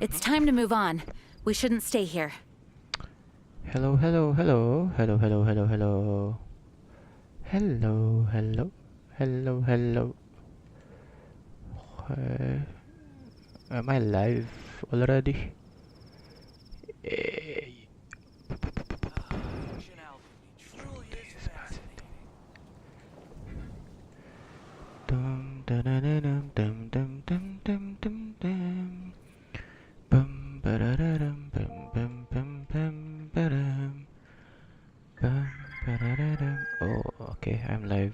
It's time to move on. We shouldn't stay here. Hello, hello, hello, hello, hello, hello, hello, hello, hello, hello, hello. Okay. Am I live already? Eh, This is fascinating. Dum dum dum dum dum dum dum dum dum. Bum ba-da-da-dum bum bum bum bum ba-dum. Bum ba-da-da-dum. Oh, okay, I'm live.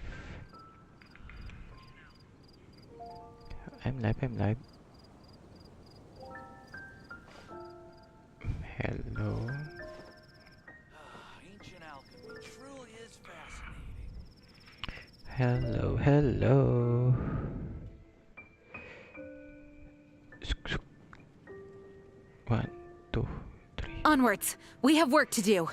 I'm live, I'm live. Hello. Ancient alchemy truly is fascinating. Hello, hello. One, two, three. Onwards. We have work to do.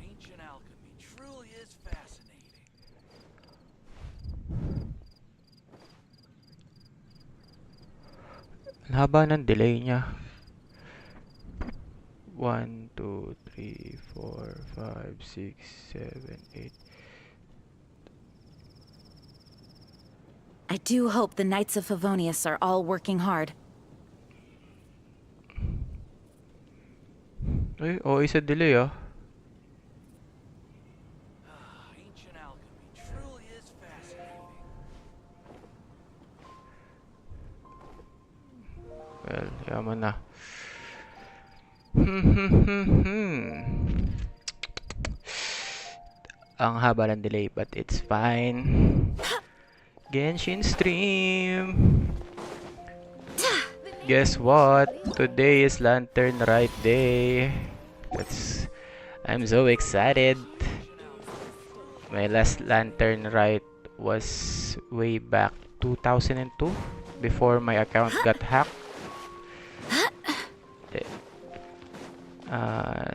Ancient alchemy truly is fascinating. Ang haba ng delay niya. 1, 2, 3, 4, 5, 6, 7, 8. I do hope the Knights of Favonius are all working hard. Ay, oh, isa delay ah. Ancient alchemy truly is fascinating. Well, yaman na. Ang haba ng delay, but it's fine. Genshin stream. Guess what? Today is Lantern Rite Day. I'm so excited. My last Lantern Rite was way back 2002 before my account got hacked.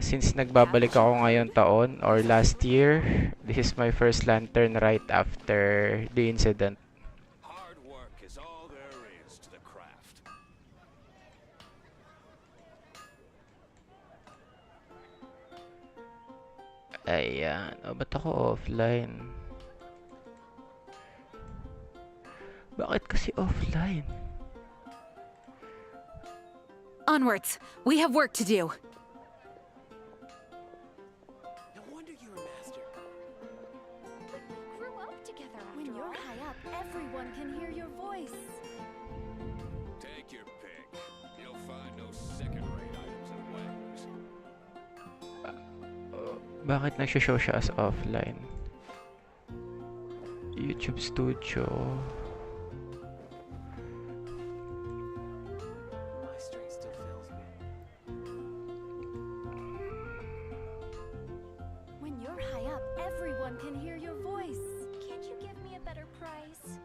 Since nagbabalik ako ngayon taon or last year, this is my first Lantern Rite after the incident. Hard work is all there is to the craft. Ayan. O, ba't ako offline? Bakit kasi offline? Onwards. We have work to do. No wonder you're a master. Grew up together after When you're high up, everyone can hear your voice. Take your pick. You'll find no second-rate items at Wagner's. Bakit nagsho-show siya as offline? YouTube Studio. My strength still fails me. When you're high up, everyone can hear your voice. Can't you give me a better price?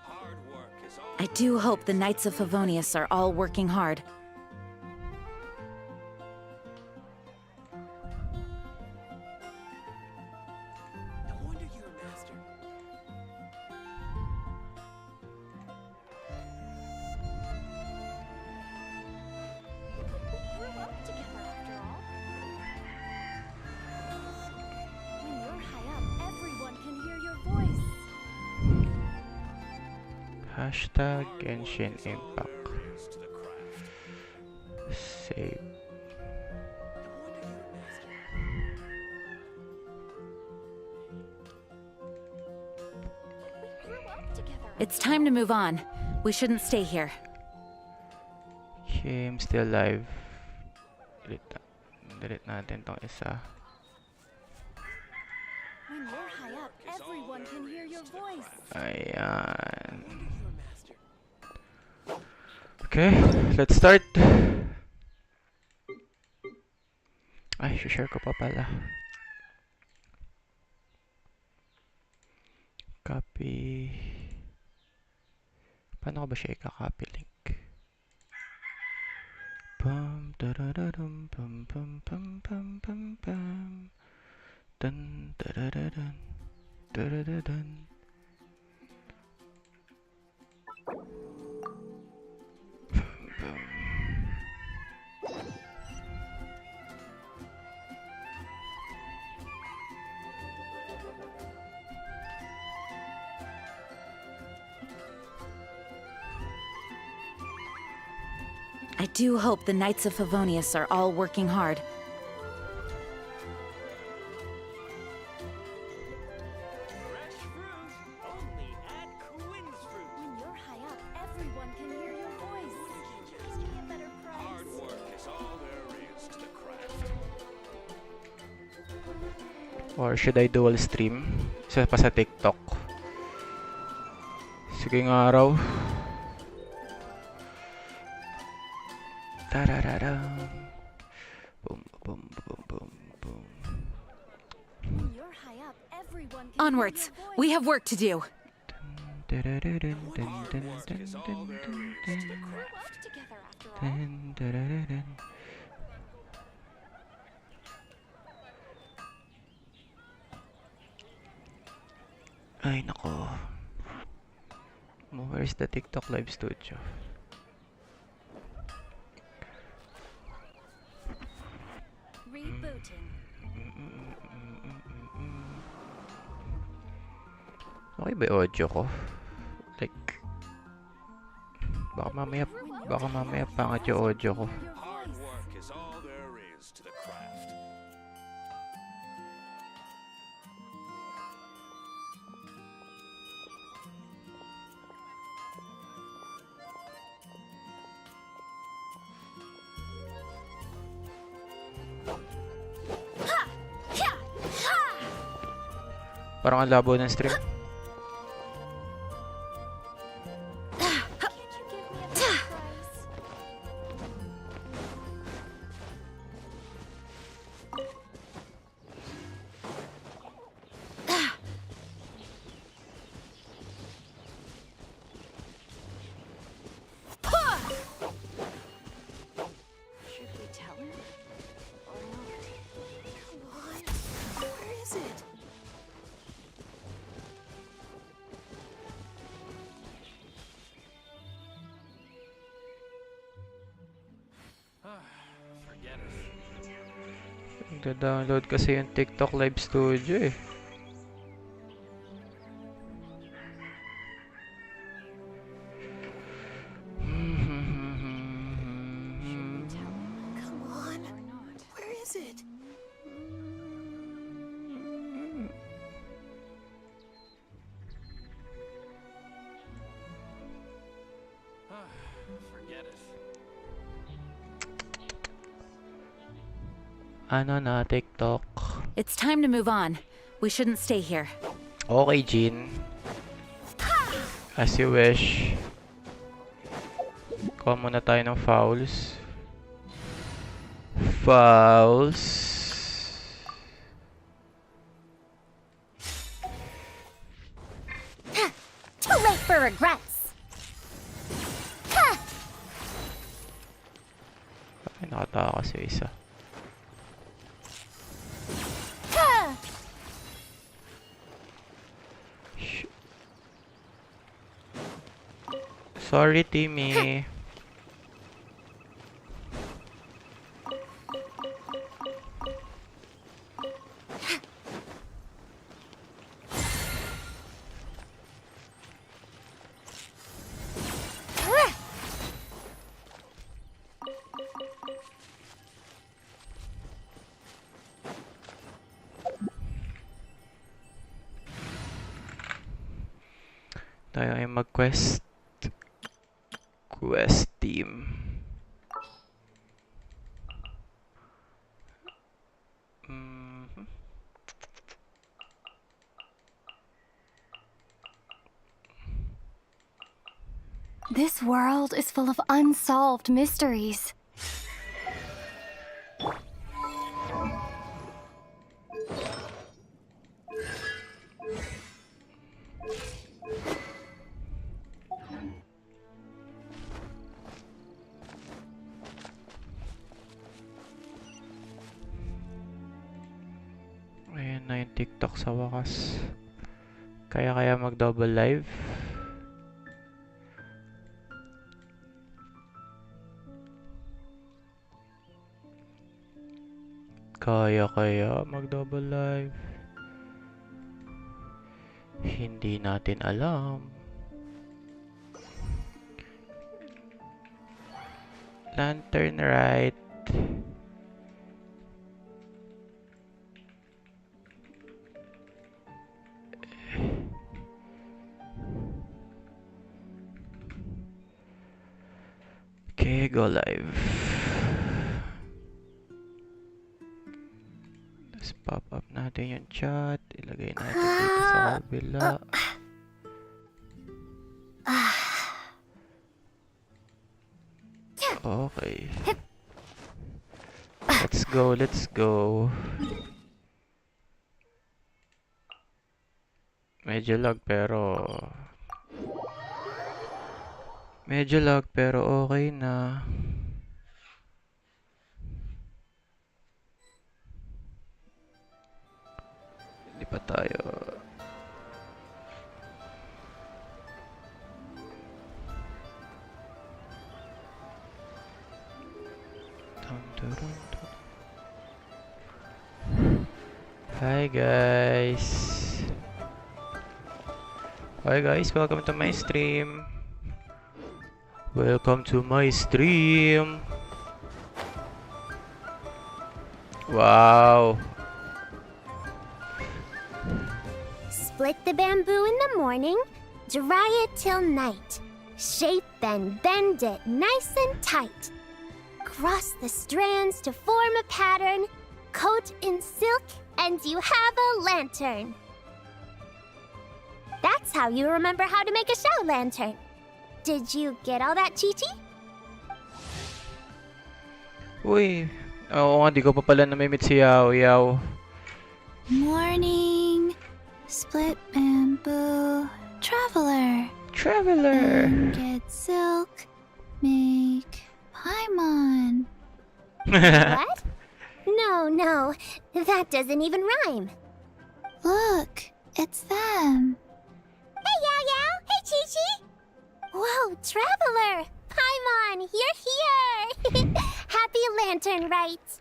Hard work is all I do hope the Knights of Favonius are all working hard. No wonder you're a master. We grew up together after all. When you're high up, everyone can hear your voice. Hashtag Genshin Impact. There is to the craft. Save. No wonder you're a master. We grew up together. It's time to move on. We shouldn't stay here. Okay, I'm still live. Delete natin tong isa. When you're high up, everyone can hear your voice. Ayan. You're a master. Okay, let's start. Ay, share ko pa pala. Copy. Paano ko ba siya i-copy link? Bum, da-da-da-dum, Pum pum pum pum pum pum. Dun da da da dun. Da da da dun. I do hope the Knights of Favonius are all working hard. Fresh fruit, only at Quinn's Fruit. When you're high up, everyone can hear your voice. Can't you give me a better Hard price? work is all there is to the craft. Or should I dual stream? Isa pa sa TikTok. Sige nga raw. Tarararam. Boom, boom, boom, boom, boom. When you're high up, everyone can Onwards! hear your voice. We have work to do. Darararun, dun, Hard dun, work dun, is all dun, there dun, is to the dun, craft. Work together after all. dun, darararun. Ay, nako. Where's the TikTok live studio? Rebooting. Okay ba yung audio ko? Like, baka mamaya pangat yung audio ko. Hear your Hard voice. work is all there is to the craft. Parang ang labo ng stream. Can't you give me a better price? Should we tell him? Or not? Come on. Where is it? Forget it. Nagda-download kasi yung TikTok live studio eh. Should we tell him? Come on, Or not? where is it? Forget it. Ano na, TikTok? It's time to move on. We shouldn't stay here. Okay, Jean. As you wish. Kuha muna tayo ng fouls. Fouls. Too late for regrets. Ay, nakatawa kasi isa. Sh- Sorry, Timmy. Tayo ay mag-quest. Quest team. Mhm. This world is full of unsolved mysteries. Ayun na yung TikTok sa wakas. Kaya mag-double live. Kaya mag-double live. Hindi natin alam. Lantern Rite. Okay, go live. Let's pop up natin yung chat. Ilagay natin dito sa kabila. Okay. Let's go. Medyo lag pero okay na. Hindi pa tayo. Hi guys, welcome to my stream. Wow. Split the bamboo in the morning, dry it till night. Shape and bend it nice and tight. Cross the strands to form a pattern, coat in silk, and you have a lantern. That's how you remember how to make a show lantern. Did you get all that, Chi-Chi? Uy, oo nga, di ko pa pala namimit si Yao. Morning, split bamboo, traveler. Traveler. Get silk, make Paimon. What? No, that doesn't even rhyme. Look, it's them. Hey, Yao! Hey, Chi-Chi! Whoa, Traveler! Paimon, you're here! Happy Lantern Rite!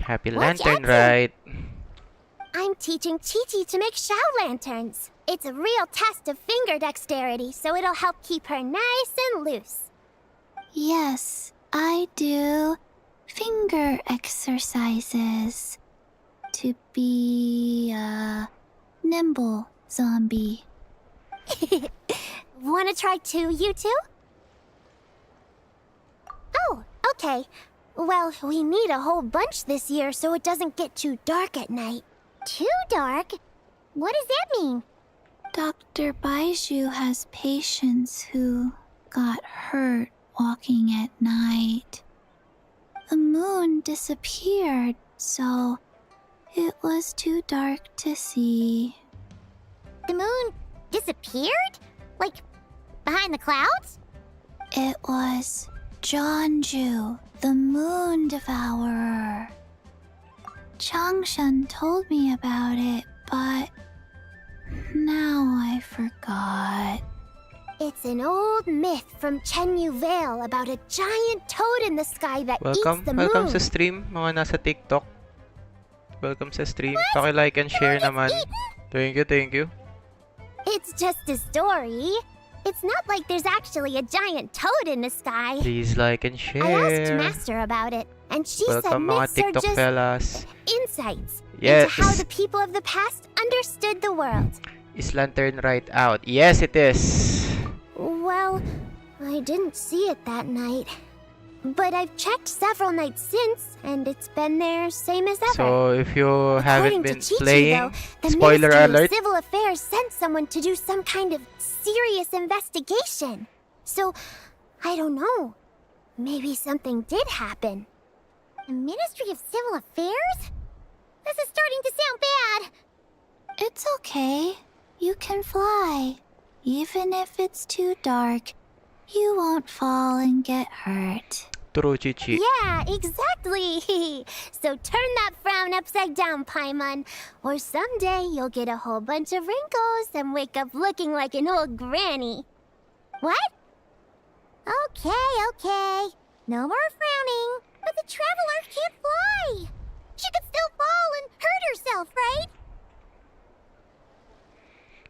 Happy What's Lantern happening? Rite. I'm teaching Chi-Chi to make show lanterns. It's a real test of finger dexterity, so it'll help keep her nice and loose. Yes, I do finger exercises to be a nimble zombie. Wanna try too, you two? Oh, okay. Well, we need a whole bunch this year so it doesn't get too dark at night. Too dark? What does that mean? Dr. Baiju has patients who got hurt walking at night. The moon disappeared, so it was too dark to see. The moon disappeared? Like, behind the clouds? It was Jeonju, the moon devourer. Changshan told me about it, but now I forgot. It's an old myth from Chenyu Vale about a giant toad in the sky that eats the moon. Welcome sa stream, mga nasa TikTok. Welcome sa stream. Paki-like and share naman. Thank you. It's just a story. It's not like there's actually a giant toad in the sky. Please like and share. I asked Master about it, and she said Welcome mga myths are TikTok just fellas. insights Yes. into how the people of the past understood the world. Is Lantern Rite out? Yes, it is. Well, I didn't see it that night. But I've checked several nights since, and it's been there same as ever. So if you haven't According been to Chi-Chi, playing, though, the spoiler Ministry alert. of Civil Affairs sent someone to do some kind of serious investigation. So, I don't know. Maybe something did happen. The Ministry of Civil Affairs? This is starting to sound bad. It's okay. You can fly. Even if it's too dark, you won't fall and get hurt. True, Chichi. Yeah, exactly. So turn that frown upside down, Paimon. Or someday you'll get a whole bunch of wrinkles and wake up looking like an old granny. What? Okay. No more frowning. But the traveler can't fly. She could still fall and hurt herself, right?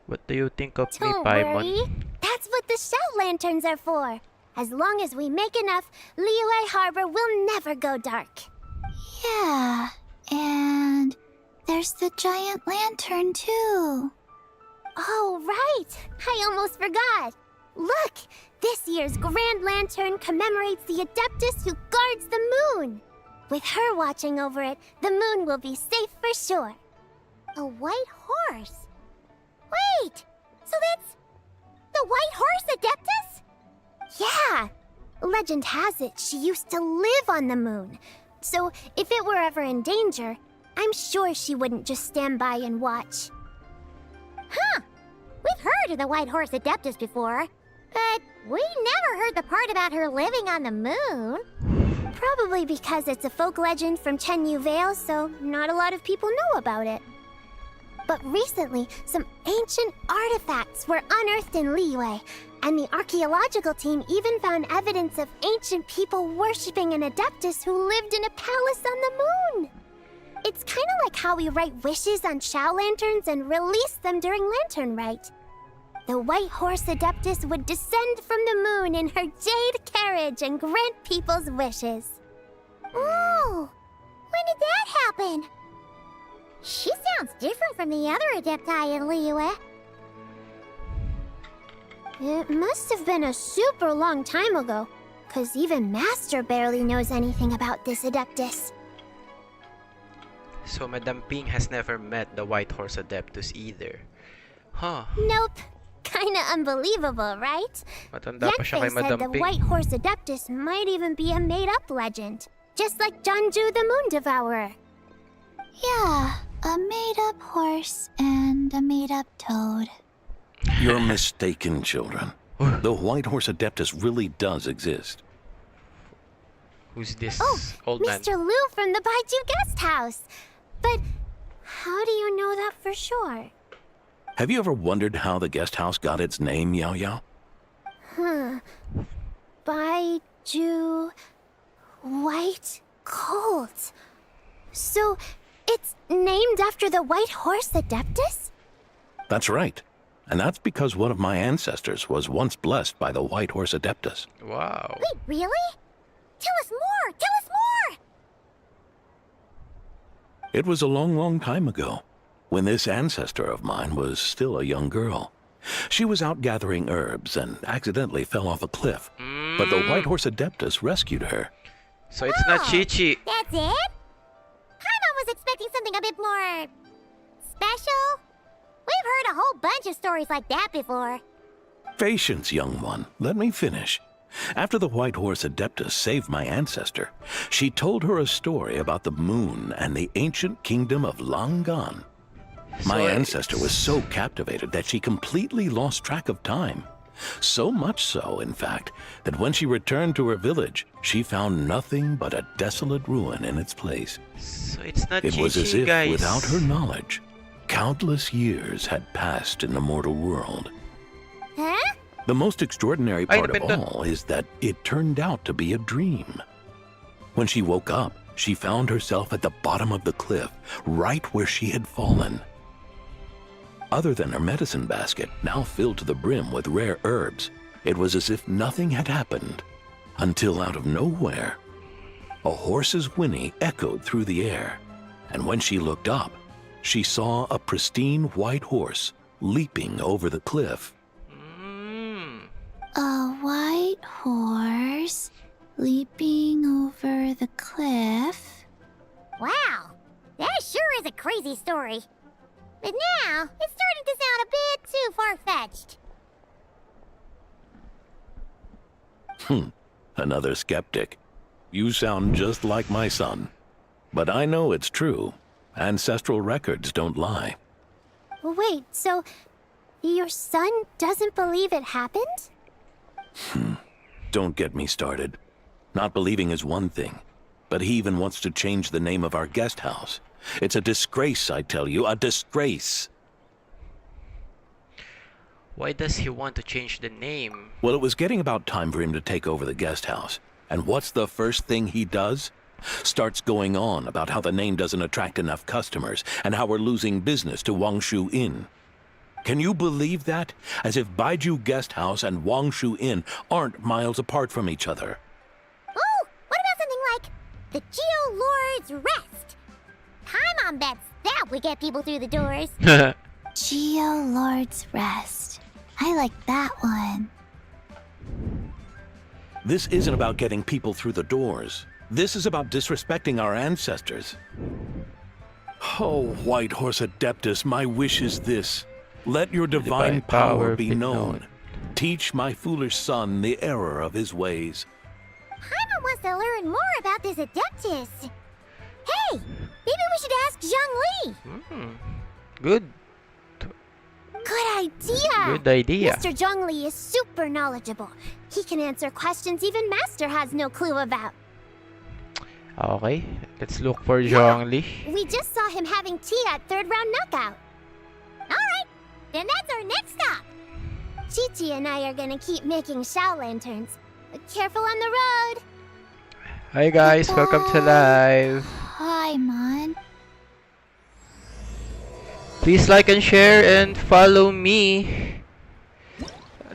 What do you think of me, Don't Paimon? worry. That's what the shout lanterns are for. As long as we make enough, Liyue Harbor will never go dark. Yeah, and there's the giant lantern too. Oh, right! I almost forgot. Look! This year's Grand Lantern commemorates the Adeptus who guards the moon. With her watching over it, the moon will be safe for sure. A white horse? Wait! So that's the White Horse Adeptus? Yeah! Legend has it she used to live on the moon. So if it were ever in danger, I'm sure she wouldn't just stand by and watch. Huh! We've heard of the White Horse Adeptus before, but we never heard the part about her living on the moon. Probably because it's a folk legend from Chenyu Vale, so not a lot of people know about it. But recently, some ancient artifacts were unearthed in Liyue, and the archaeological team even found evidence of ancient people worshipping an Adeptus who lived in a palace on the moon. It's kind of like how we write wishes on Shao lanterns and release them during Lantern Rite. The White Horse Adeptus would descend from the moon in her jade carriage and grant people's wishes. Ooh! When did that happen? She sounds different from the other Adepti in Liyue. It must have been a super long time ago, because even Master barely knows anything about this Adeptus. So Madame Ping has never met the White Horse Adeptus either. Huh. Nope. Kinda unbelievable, right? Matanda pa siya Yet kay they said Madame the Ping. White Horse Adeptus might even be a made-up legend. Just like Janju the Moon Devourer. Yeah, a made-up horse and a made-up toad. You're mistaken, children. The White Horse Adeptus really does exist. Who's this Oh, old man? Mr. Liu from the Baiju Guest House. But how do you know that for sure? Have you ever wondered how the guest house got its name, Yao Yao? Baiju White Colt. So it's named after the White Horse Adeptus? That's right. And that's because one of my ancestors was once blessed by the White Horse Adeptus. Wow. Wait, really? Tell us more! Tell us more! It was a long, long time ago, when this ancestor of mine was still a young girl. She was out gathering herbs and accidentally fell off a cliff. But the White Horse Adeptus rescued her. So it's not Oh. Chi-Chi. That's it? Paimon was expecting something a bit more special. We've heard a whole bunch of stories like that before. Patience, young one. Let me finish. After the White Horse Adeptus saved my ancestor, she told her a story about the moon and the ancient kingdom of Langan. My So ancestor was so captivated that she completely lost track of time. So much so, in fact, that when she returned to her village, she found nothing but a desolate ruin in its place. So it's not It was as Chi-Chi, if, guys. without her knowledge, countless years had passed in the mortal world. Huh? The most extraordinary Ay, part of napindot. all is that it turned out to be a dream. When she woke up, she found herself at the bottom of the cliff, right where she had fallen. Other than her medicine basket, now filled to the brim with rare herbs, it was as if nothing had happened. Until out of nowhere, a horse's whinny echoed through the air, and when she looked up, she saw a pristine white horse leaping over the cliff. A white horse leaping over the cliff. Wow, that sure is a crazy story. But now, it's starting to sound a bit too far-fetched. Another skeptic. You sound just like my son. But I know it's true. Ancestral records don't lie. Wait, so your son doesn't believe it happened? Don't get me started. Not believing is one thing, but he even wants to change the name of our guest house. It's a disgrace, I tell you, a disgrace. Why does he want to change the name? Well, it was getting about time for him to take over the guest house. And what's the first thing he does? Starts going on about how the name doesn't attract enough customers and how we're losing business to Wangshu Inn. Can you believe that? As if Baiju Guest House and Wangshu Inn aren't miles apart from each other. Oh, what about something like the Geo Lord's Rest? Paimon bets that would get people through the doors. Geo Lord's Rest. I like that one. This isn't about getting people through the doors. This is about disrespecting our ancestors. Oh, White Horse Adeptus, my wish is this. Let your divine power be known. Teach my foolish son the error of his ways. Paimon wants to learn more about this Adeptus. Hey, maybe we should ask Zhang Li. Good. Good idea. Good idea. Mr. Zhang Li is super knowledgeable. He can answer questions even Master has no clue about. Okay, let's look for Zhongli. We just saw him having tea at third round knockout. Alright, then that's our next stop. Chi-Chi and I are gonna keep making Shao lanterns. Careful on the road. Hi guys, welcome to live. Hi, Mon. Please like and share and follow me.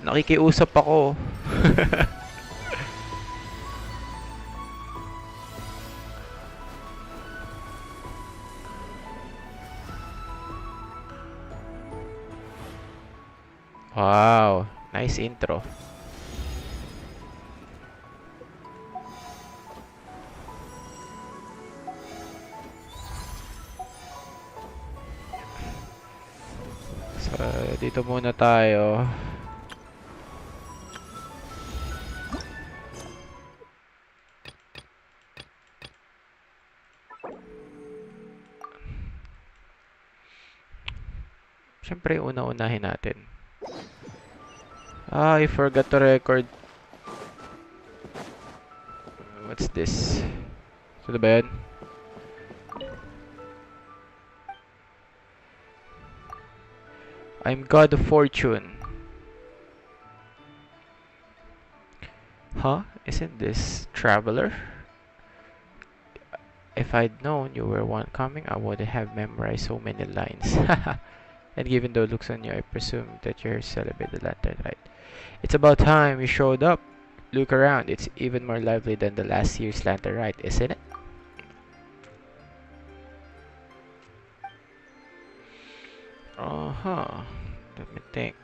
Nakikiusap ako. Wow, nice intro. So, dito muna tayo. Siyempre, una-unahin natin. I forgot to record. What's this? Ito ba yan? I'm God of Fortune. Huh? Isn't this Traveler? If I'd known you were one coming, I would have memorized so many lines. And given the looks on you, I presume that you're celebrating the lantern, right? It's about time you showed up. Look around. It's even more lively than the last year's lantern ride, isn't it? Let me think.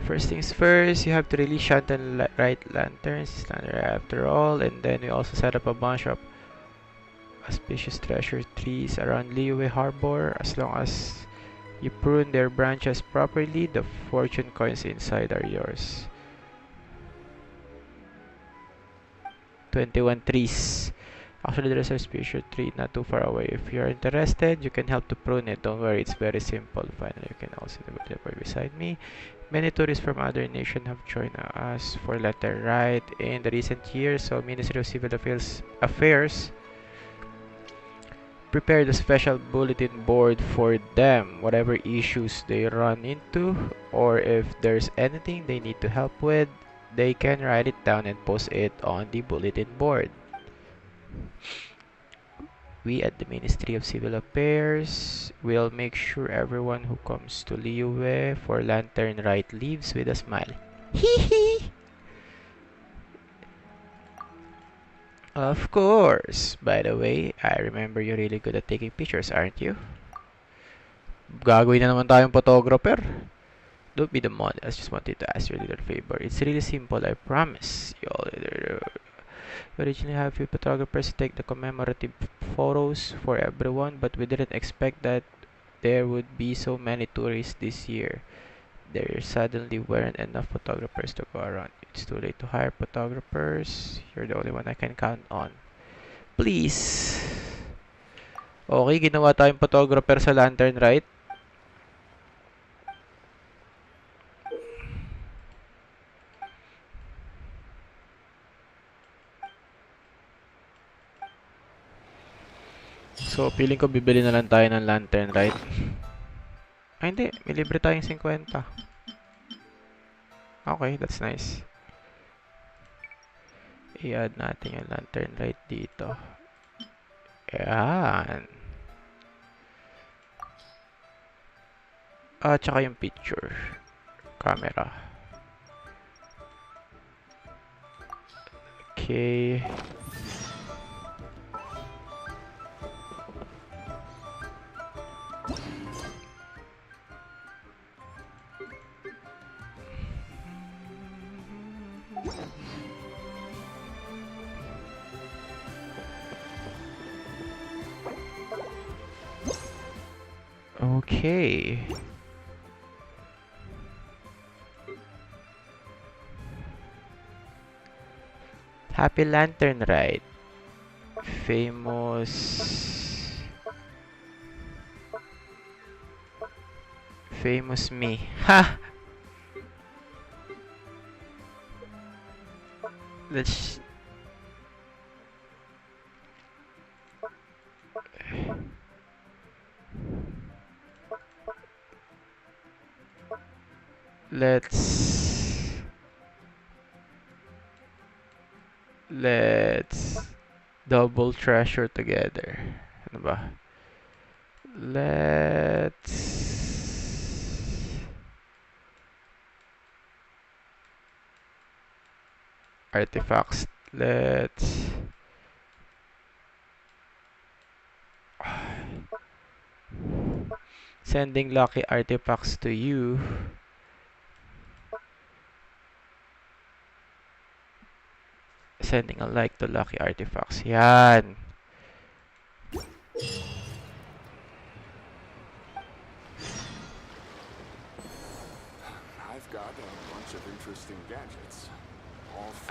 First things first, you have to really shanten Rite lanterns. After all, and then we also set up a bunch of auspicious treasure trees around Liyue Harbor. As long as you prune their branches properly, the fortune coins inside are yours. 21 trees. Actually, there's a special tree not too far away. If you're interested, you can help to prune it. Don't worry, it's very simple. Finally, you can also deliver beside me. Many tourists from other nations have joined us for letter ride in the recent years, so Ministry of Civil Affairs prepared a special bulletin board for them. Whatever issues they run into, or if there's anything they need to help with, they can write it down and post it on the bulletin board. We at the Ministry of Civil Affairs will make sure everyone who comes to Liyue for Lantern Rite leaves with a smile. Hee. Of course. By the way, I remember you're really good at taking pictures, aren't you? Gagawin na naman tayong photographer. Don't be the model. I just wanted to ask you a little favor. It's really simple, I promise. You originally have few photographers to take the commemorative photos for everyone, but we didn't expect that there would be so many tourists this year. There suddenly weren't enough photographers to go around. It's too late to hire photographers. You're the only one I can count on. Please. Okay, ginawa tayong photographer sa Lantern Rite. So, feeling ko bibili na lang tayo ng lantern, right? Ay, hindi. May libre tayong 50. Okay, that's nice. I-add natin yung lantern right dito. Ayan. Tsaka yung picture. Camera. Okay. Okay. Happy Lantern Rite. Famous me. Ha! Let's double treasure together. Ano ba? Let's artifacts. Sending lucky artifacts to you. Sending a like to lucky artifacts. Yan. I've got a bunch of interesting gadgets. All for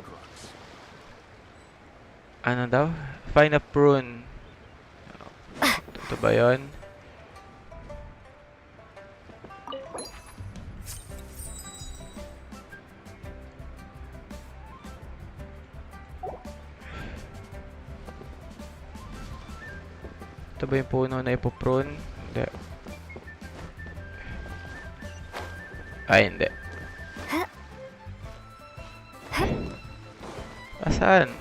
crux. Ano daw? Find a prune. Ito ba yun? Ito ba yung puno na ipoprune? Hindi. Ay, hindi. Asan?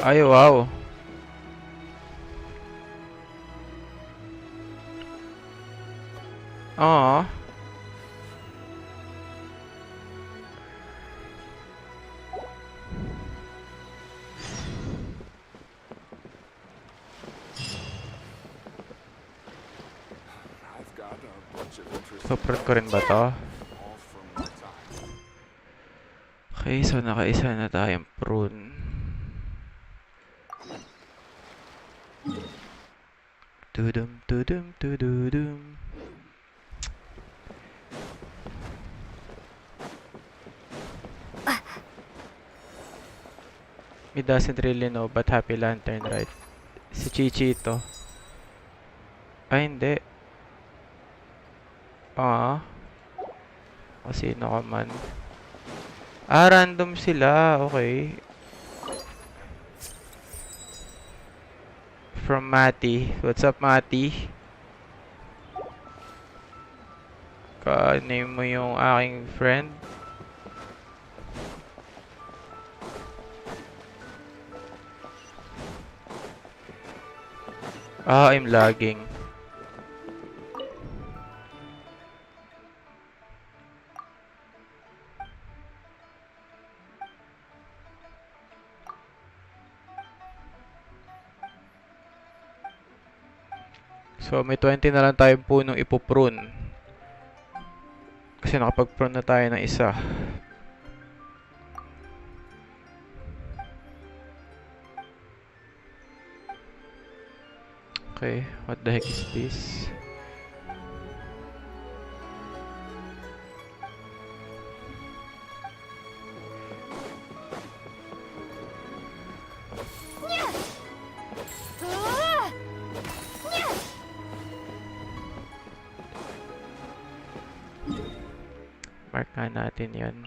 Ay, wow. Oo. I've got a bunch of interesting Soprot ko rin ba to? all from my time. Okay, so nakaisa na tayong prune. Tudum, tudum, tududum. He doesn't really know but Happy Lantern, right? Si Chichi ito. Ay, hindi. O sino ka man. Random sila. Okay. From Matty. What's up, Matty? Ka-name mo yung aking friend. I'm lagging. So, may 20 na lang tayong punong ipoprune. Kasi nakapag-prune na tayo ng isa. Okay, what the heck is this? Mark nga natin yon.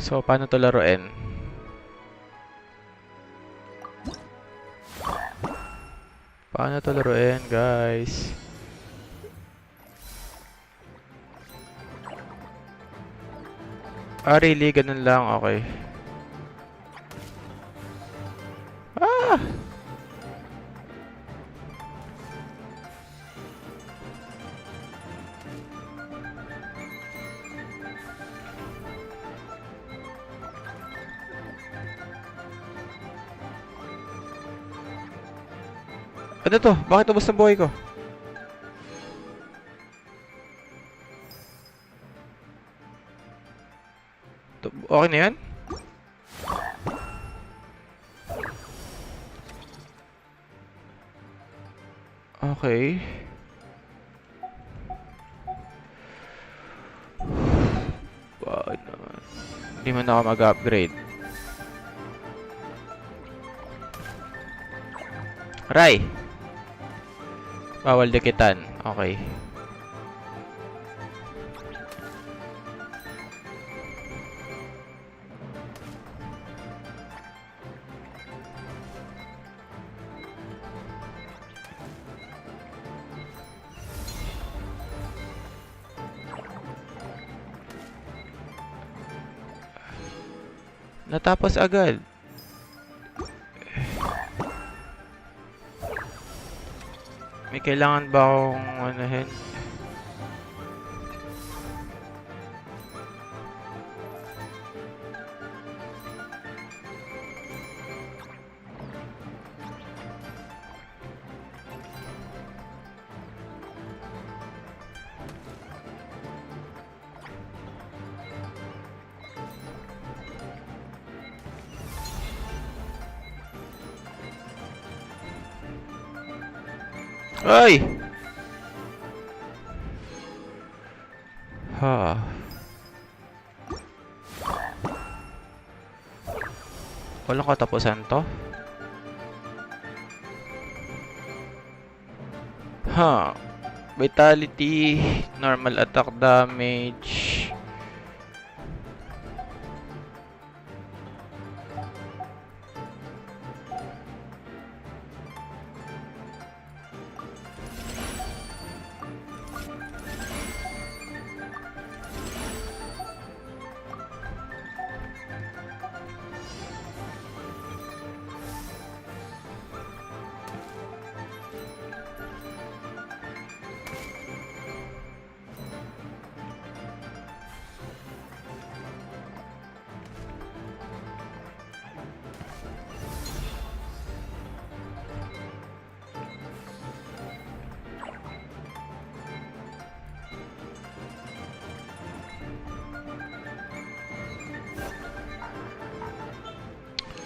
So, paano to laruin? Paano to laruin, guys? Ah, really? Ganun lang? Okay. Ah! Ano to? Bakit ubos ang buhay ko? Okay na yan? Okay. Wow naman. Hindi man ako mag-upgrade. Rai! Bawal dikitan. Okay. Natapos agad. May kailangan ba akong anuhin? Ay! Ha. Walang katapusan to? Ha. Vitality, normal attack damage.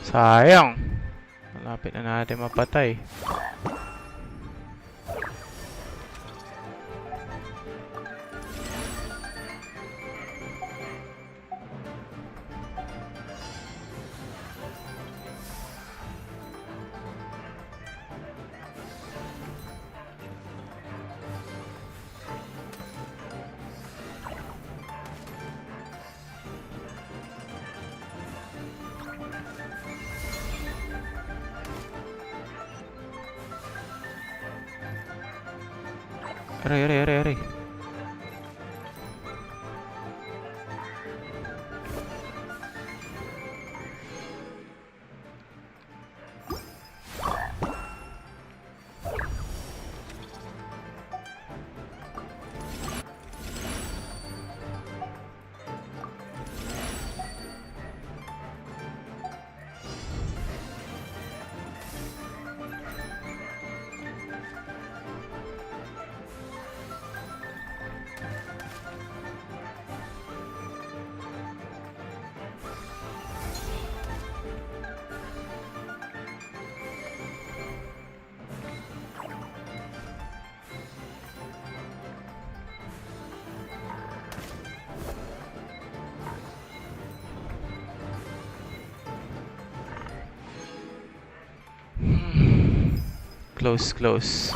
Sayang. Malapit na natin mapatay. Aray, aray, aray, aray. Close.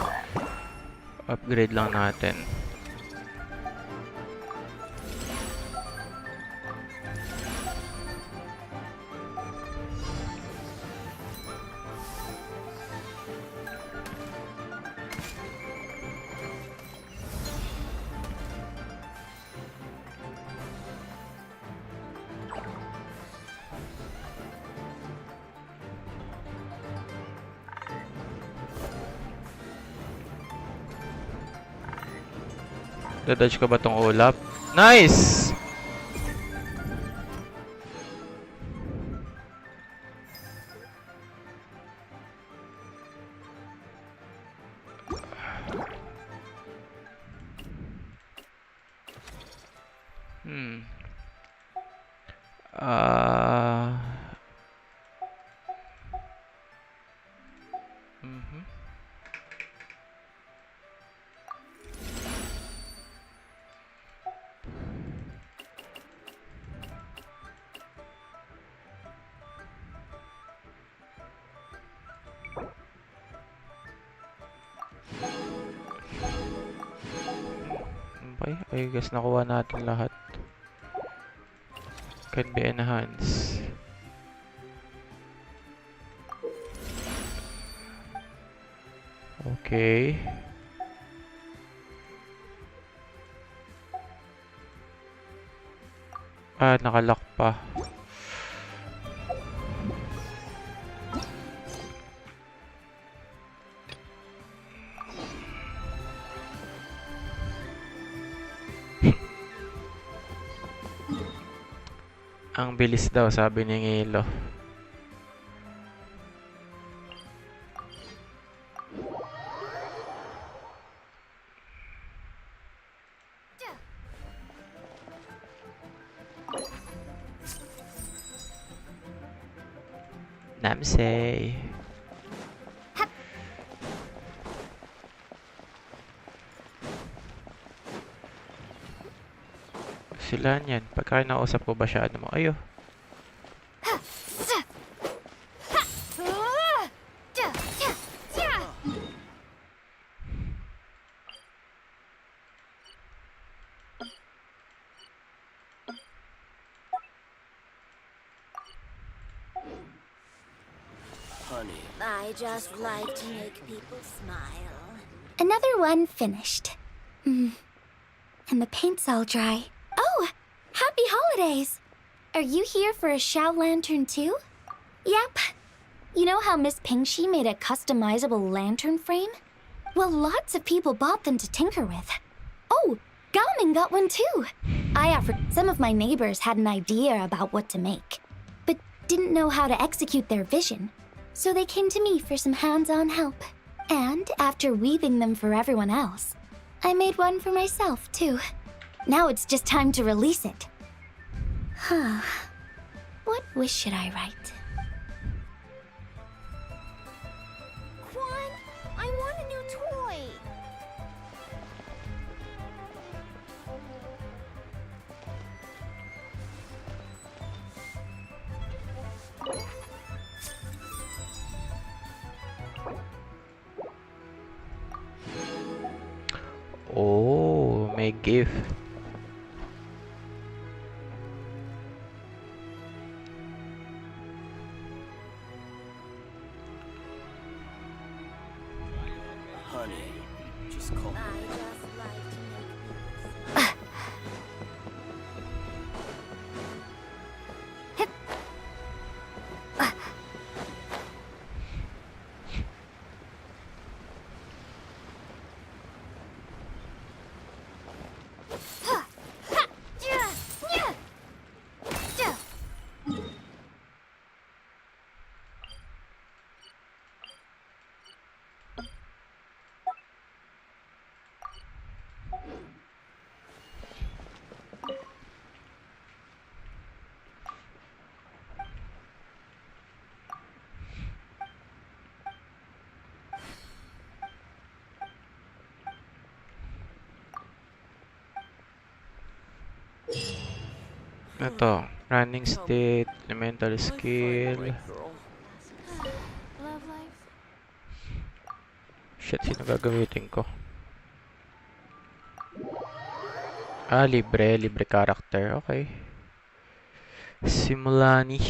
Upgrade lang natin. Dadodge ko ba tong ulap? Nice! Ah. Okay, I guess nakuha natin lahat. Can be enhanced. Okay. Nakalock pa. Ang bilis daw, sabi ni Ngilo. Namsay. Sila niyan. Pagka nausap ko ba siya, ano mo? Ayo. I just like to make people smile. Another one finished. And the paint's all dry. Oh, happy holidays! Are you here for a Shao Lantern too? Yep. You know how Miss Pingshi made a customizable lantern frame? Well, lots of people bought them to tinker with. Oh, Gaoming got one too. I offered. Some of my neighbors had an idea about what to make, but didn't know how to execute their vision. So they came to me for some hands-on help. And after weaving them for everyone else, I made one for myself too. Now it's just time to release it. Huh. What wish should I write? Quan, I want a new toy. Oh, may gift. Honey, just call me. I just like to make people Ito, running state, elemental skill. Love life? Shit, sino gagamitin ko? Ah, libre. Libre character. Okay. Simulani.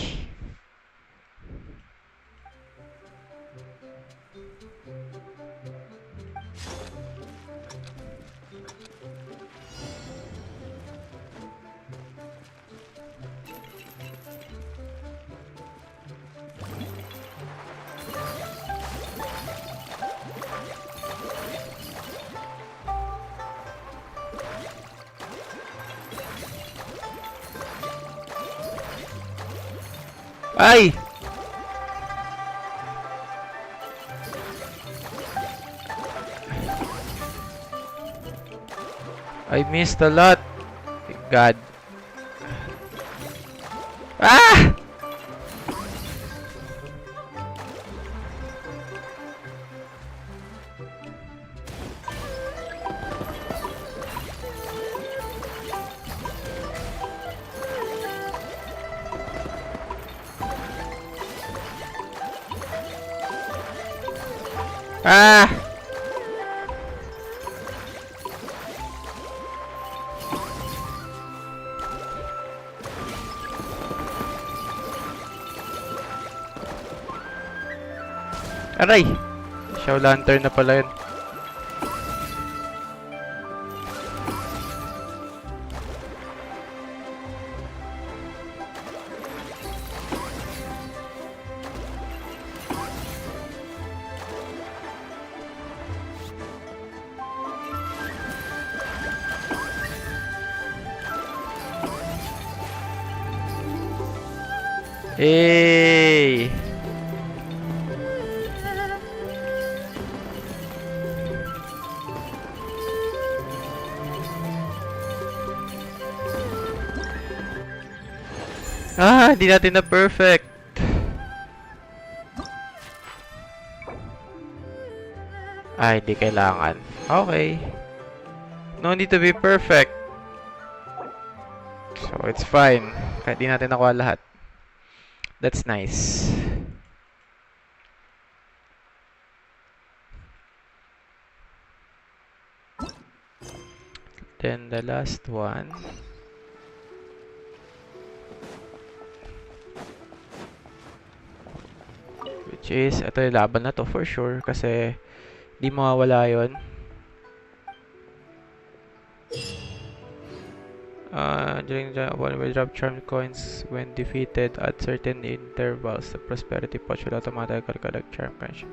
Ay! I missed a lot. God. Ah! Ah! Aray! Shaw Lantern na pala yun. Hey! Ah, di natin na perfect. Ay, di kailangan. Okay. No need to be perfect. So, it's fine. Kahit di natin nakuha lahat. That's nice. Then the last one. Which is, ito yung laban na to for sure. Kasi, di mawawala yun. During the one will drop charm coins when defeated at certain intervals. The prosperity pouch will automatically collect charm coins.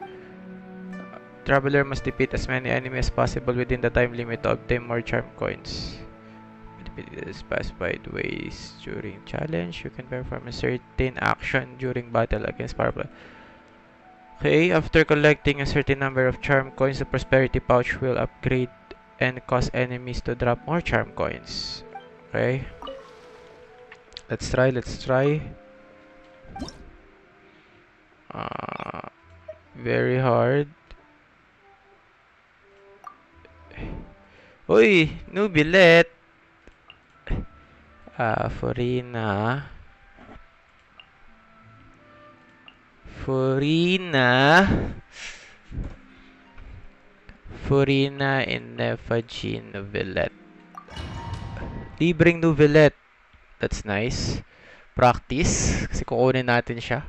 Traveler must defeat as many enemies as possible within the time limit to obtain more charm coins. Defeated specified ways during challenge. You can perform a certain action during battle against powerful. Okay, after collecting a certain number of charm coins, the prosperity pouch will upgrade and cause enemies to drop more charm coins. Okay. Let's try. Very hard. Uy! Nubilet! Furina. Furina in Nefagin Novelet. Libreng Novelet. That's nice. Practice. Kasi kukunin natin siya.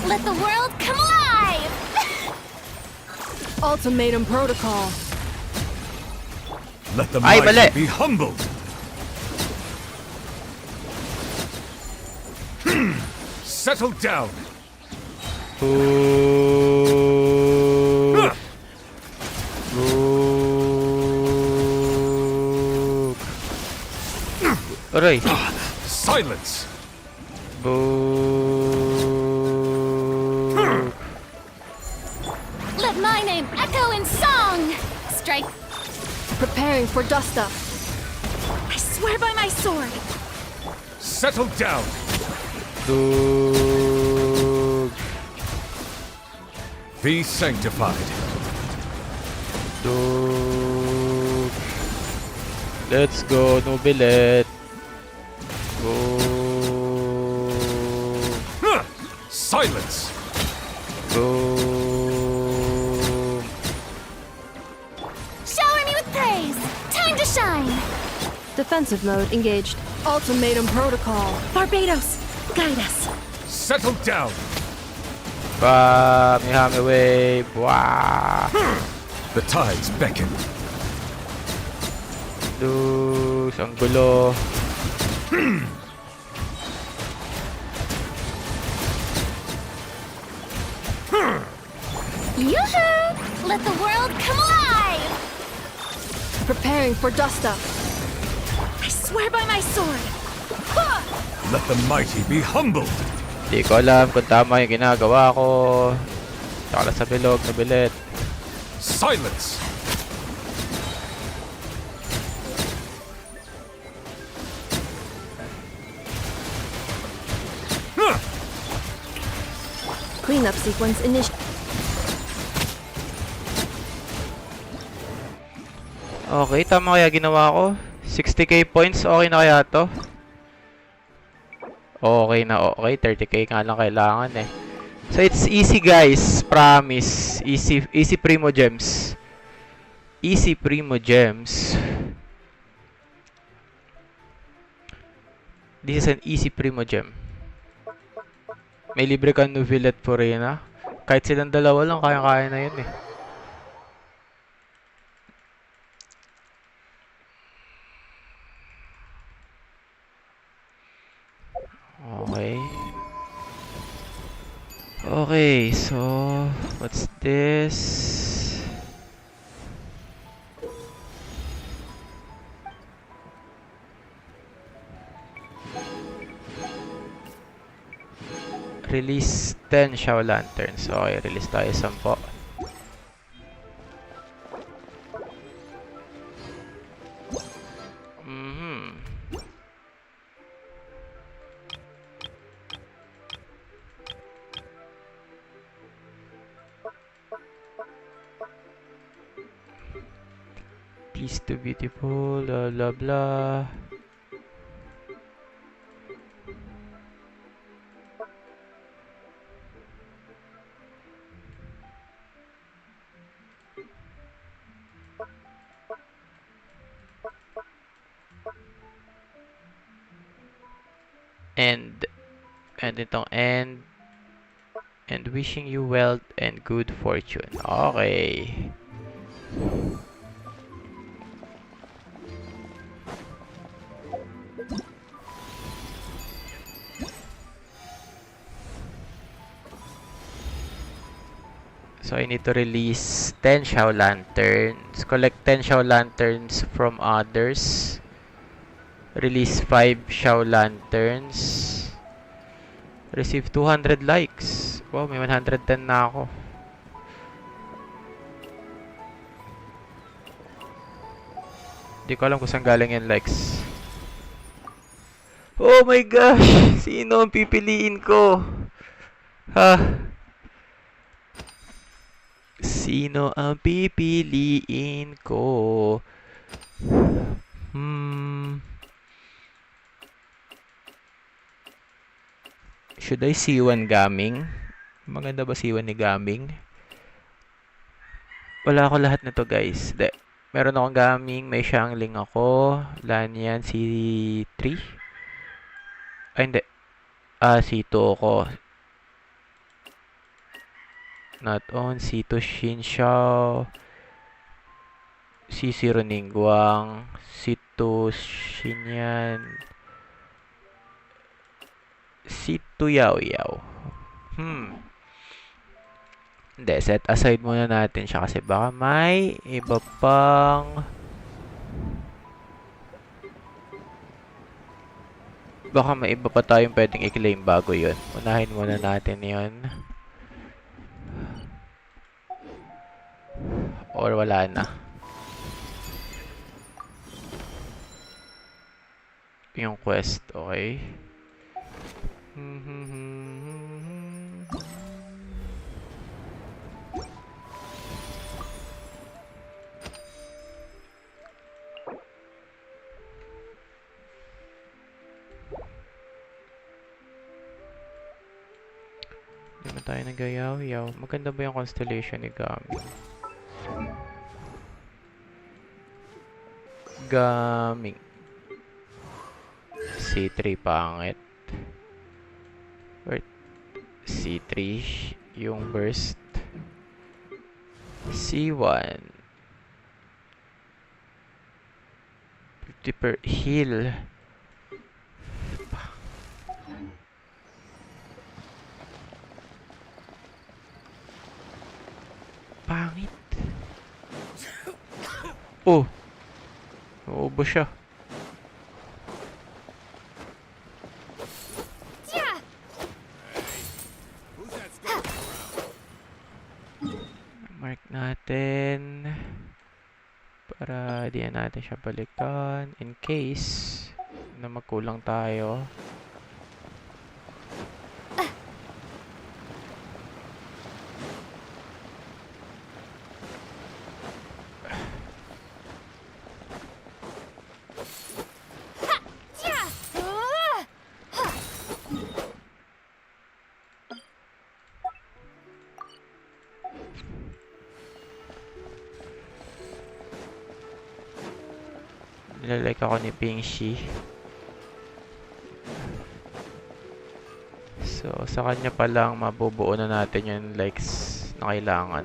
Let the world come alive! Ultimatum protocol. Let the Ay, mali. mighty be humbled. Settle down. Ooh. Ah! Ooh. Aray. Silence. Boo. Let my name echo in song! Strike. Preparing for dust up. I swear by my sword! Settle down. Dug. Be sanctified. Dug. Let's go, Nobilet. Go. Silence. Boom! Shower me with praise! Time to shine! Defensive mode engaged. Ultimatum protocol. Barbados, guide us. Settle down. Mihami wave! Wah! The tides beckon. Dus, ang gulo. Yoo-hoo! Let the world come alive! Preparing for dust up. I swear by my sword. Let the mighty be humbled. Di ko alam kung tama yung ginagawa ko. Saka sa bilog na bilit. Silence. Cleanup sequence initiated. Okay, tama kaya ginawa ko. 60k points, okay na kaya to? Okay na, okay. 30k nga lang kailangan eh. So it's easy guys, promise. Easy primo gems. Easy primo gems. This is an easy primo gem. May libre ka Nuvillet Purina. Kahit silang dalawa lang, kaya-kaya na yun eh. Okay. Okay, so what's this? Release 10 Shadow Lanterns. Okay, release tayo 10. Please to beautiful, blah blah blah. And itong end. And wishing you wealth and good fortune. Okay. So I need to release 10 Shadow Lanterns. Collect 10 Shadow Lanterns from others. Release 5 Shadow Lanterns. Receive 200 likes. Wow, may 110 na ako. Di ko alam kung saan galing yung likes. Oh my gosh! Sino ang pipiliin ko? Ha? Sino ang pipiliin ko? Should I C1 Gaming? Maganda ba C1 ni Gaming? Wala ako lahat na to guys. Meron akong Gaming, may Shangling ako. Lanyan, C3. Ay hindi. C2 ako. Not on, C2 Shinshao. C0 Ningguang. C2 Shinyan. C2 Yao Yao. Hindi, set aside muna natin siya kasi baka may iba pang tayong pwedeng i-claim bago yun. Unahin muna natin yun. Or wala na. Yung quest, okay. Hindi naman tayo nagayaw-yaw. Maganda ba yung constellation ni Gaming? Gaming. C3 pangit. Or C3 yung burst. C1 50 per heal. Pangit. Oh. Nauubos siya. Mark natin para di na natin siya balikan in case na magkulang tayo. Nilalike ako ni Pingshi. So, sa kanya pa lang mabubuo na natin yung likes na kailangan.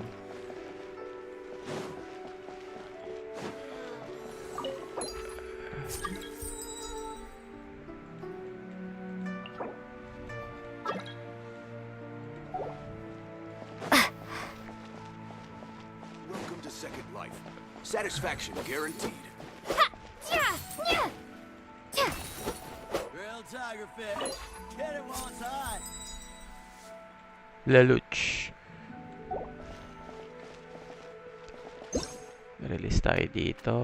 Welcome to Second Life. Satisfaction guaranteed. Real tiger fish. Get it while it's hot. Laluch. Release tayo dito.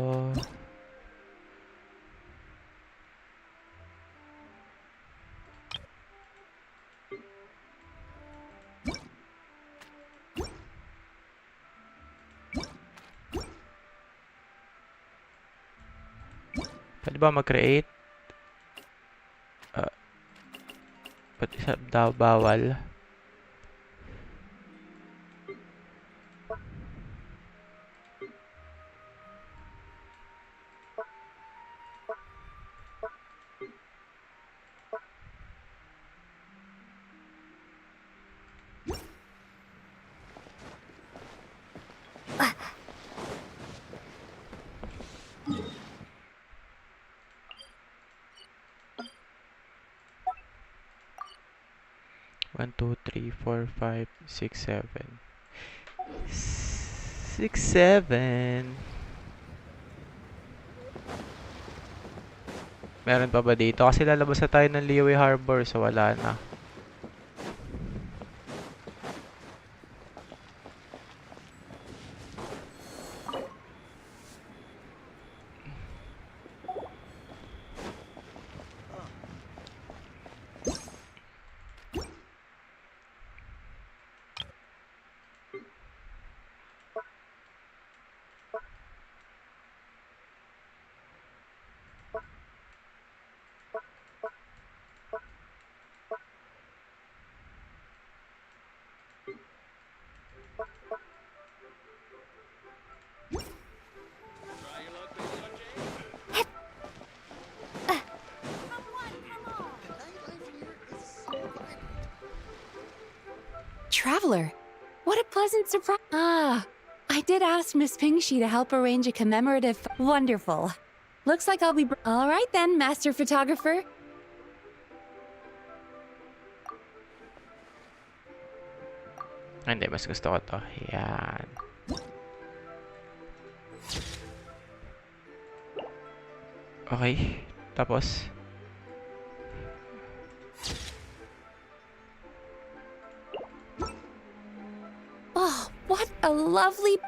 Pwede ba mag-create? Ba't isa daw bawal? One, two, three, four, five, six, seven. 6, 7. Meron pa ba dito? Kasi lalabas na tayo ng Liyue Harbor, so wala na. Traveler, what a pleasant surprise. Ah, I did ask Miss Pingshi to help arrange a commemorative. Wonderful. Looks like I'll be. All right then, Master Photographer. Hindi, mas gusto ko to. Yan. Okay. Tapos. Oh, what a lovely.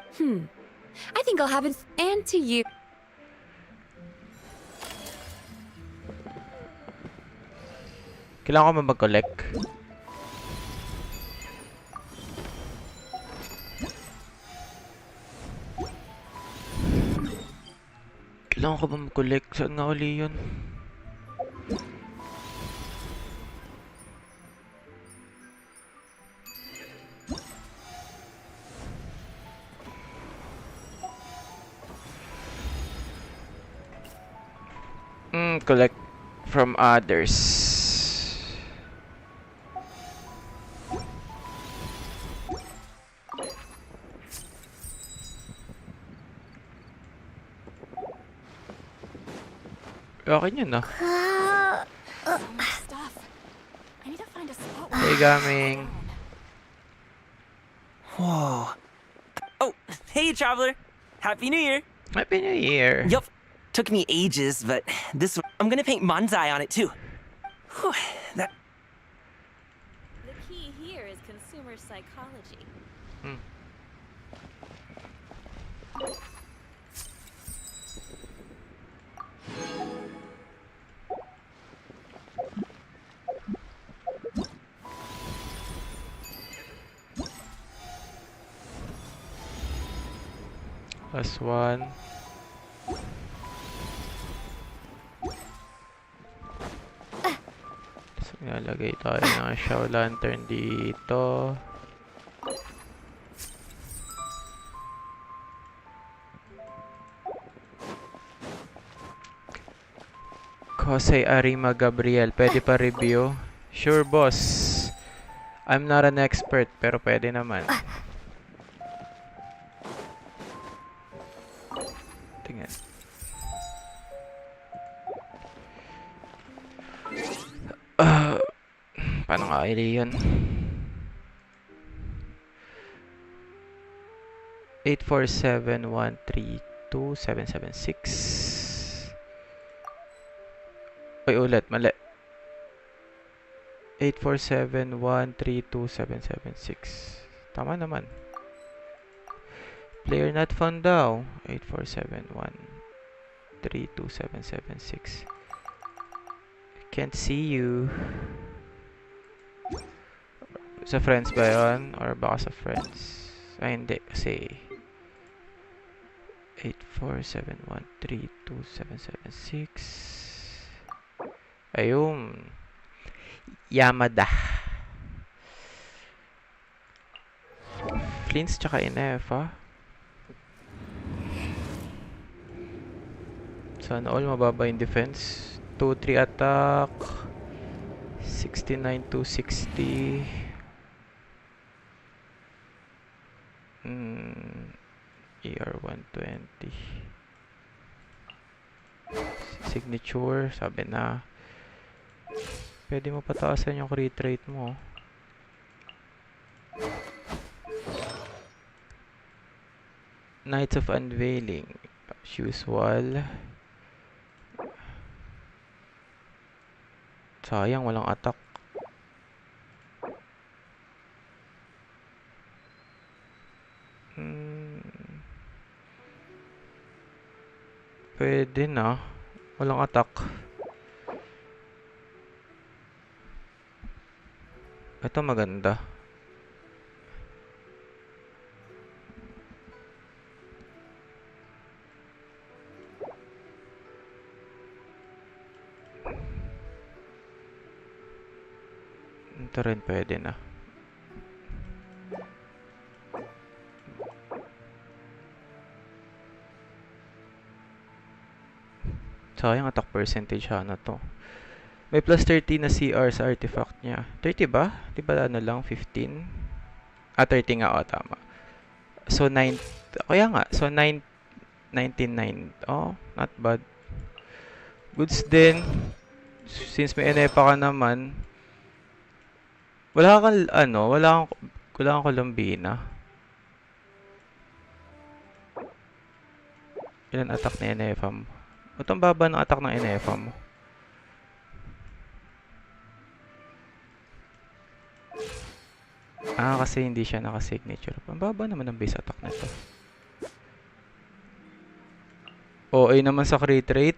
I think I'll have it. And to you. Kailangan ko ba mag-collect? Kailangan ko ba mag-collect? Saan nga uli yun? collect from others. Okay yun, no? Stuff. I need to find a spot. Hey, Gaming. Whoa. Oh, hey, traveler. Happy New Year. Happy New Year. Yup. Took me ages, but this one, I'm gonna paint Manzai on it too. Whew, that. The key here is consumer psychology. Plus one. So, nalagay tayo ng show lantern dito. Jose Arima Gabriel, pwede pa review? Sure, boss. I'm not an expert, pero pwede naman. Tingnan. Paano nga yun? 847-132-776. Uy, ulit, mali. 847-132-776. Tama naman. Player not found daw. 847-132-776. Can't see you. Sa friends ba yun? Or baka sa friends? Ay, hindi. Kasi 847-132-776. Ayun. Yamada. Flints tsaka NF, ha? Sana all mababa yung defense. 2-3 attack. 69-260. ER 120. Signature, sabi na. Pwede mo pataasan yung crit rate mo. Knights of Unveiling. As usual. Sayang, walang attack. Pwede na. Walang attack. Ito maganda. Ito rin pwede na. Sayang attack percentage na to. May plus 30 na CR sa artifact niya. 30 ba? Di ba ano lang? 15? 30 nga. Tama. So, 9. Kaya nga. So, 99. Oh, not bad. Goods din. Since may NEPA ka naman. Wala kang, wala kang Colombina. Ilan attack na NEPA mo? Ba't ang baba ng attack ng NEPA mo? Kasi hindi siya naka-signature. Ang baba naman ng base attack na to. OA naman sa crit rate.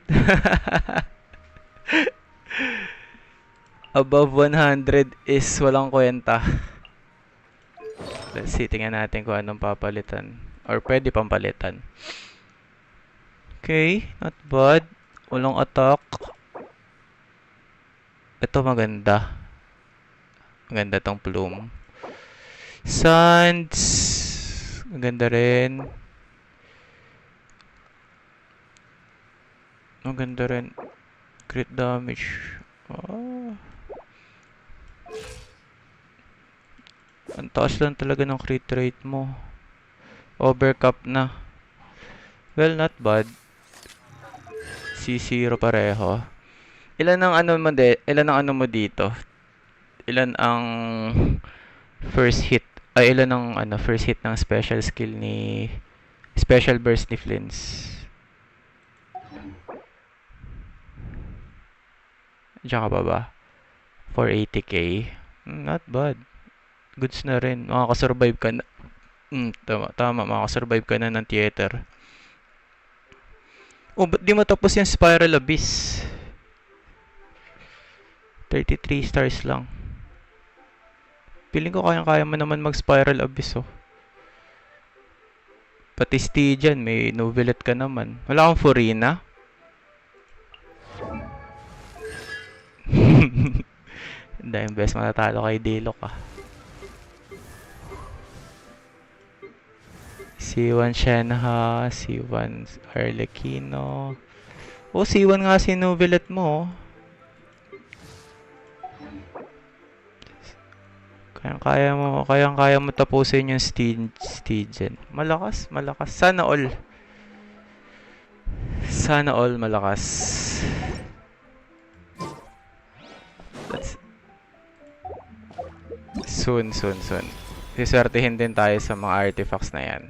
Above 100 is walang kwenta. Let's see, tingnan natin kung anong papalitan. Or pwede pampalitan. Okay, not bad. Walang attack. Ito maganda. Maganda tong plume. Sands. Maganda rin. Maganda rin. Crit damage. Ah. Ang taas lang talaga ng crit rate mo. Overcap na. Well, not bad. C0 pareho. Ilan ang ano mo dito? Ilan ang first hit? Ay, ilan ang first hit ng special skill ni special burst ni Flins? Diyan ka ba? 480k. Not bad. Goods na rin. Makakasurvive ka na. Tama. Makakasurvive ka na ng theater. Oh, ba't di mo tapos yung Spiral Abyss? 33 stars lang. Feeling ko kaya mo naman mag-Spiral Abyss, oh. Pati Stygian, may novelet ka naman. Wala kang Furina? Dahil best matatalo kay Dilo ka. C1 Shenha, C1 Arlecchino. Oh, C1 nga si novelet mo, oh. Kaya mo tapusin yung Stygian. Malakas. Sana all malakas. Soon. Siswertihin din tayo sa mga artifacts na yan.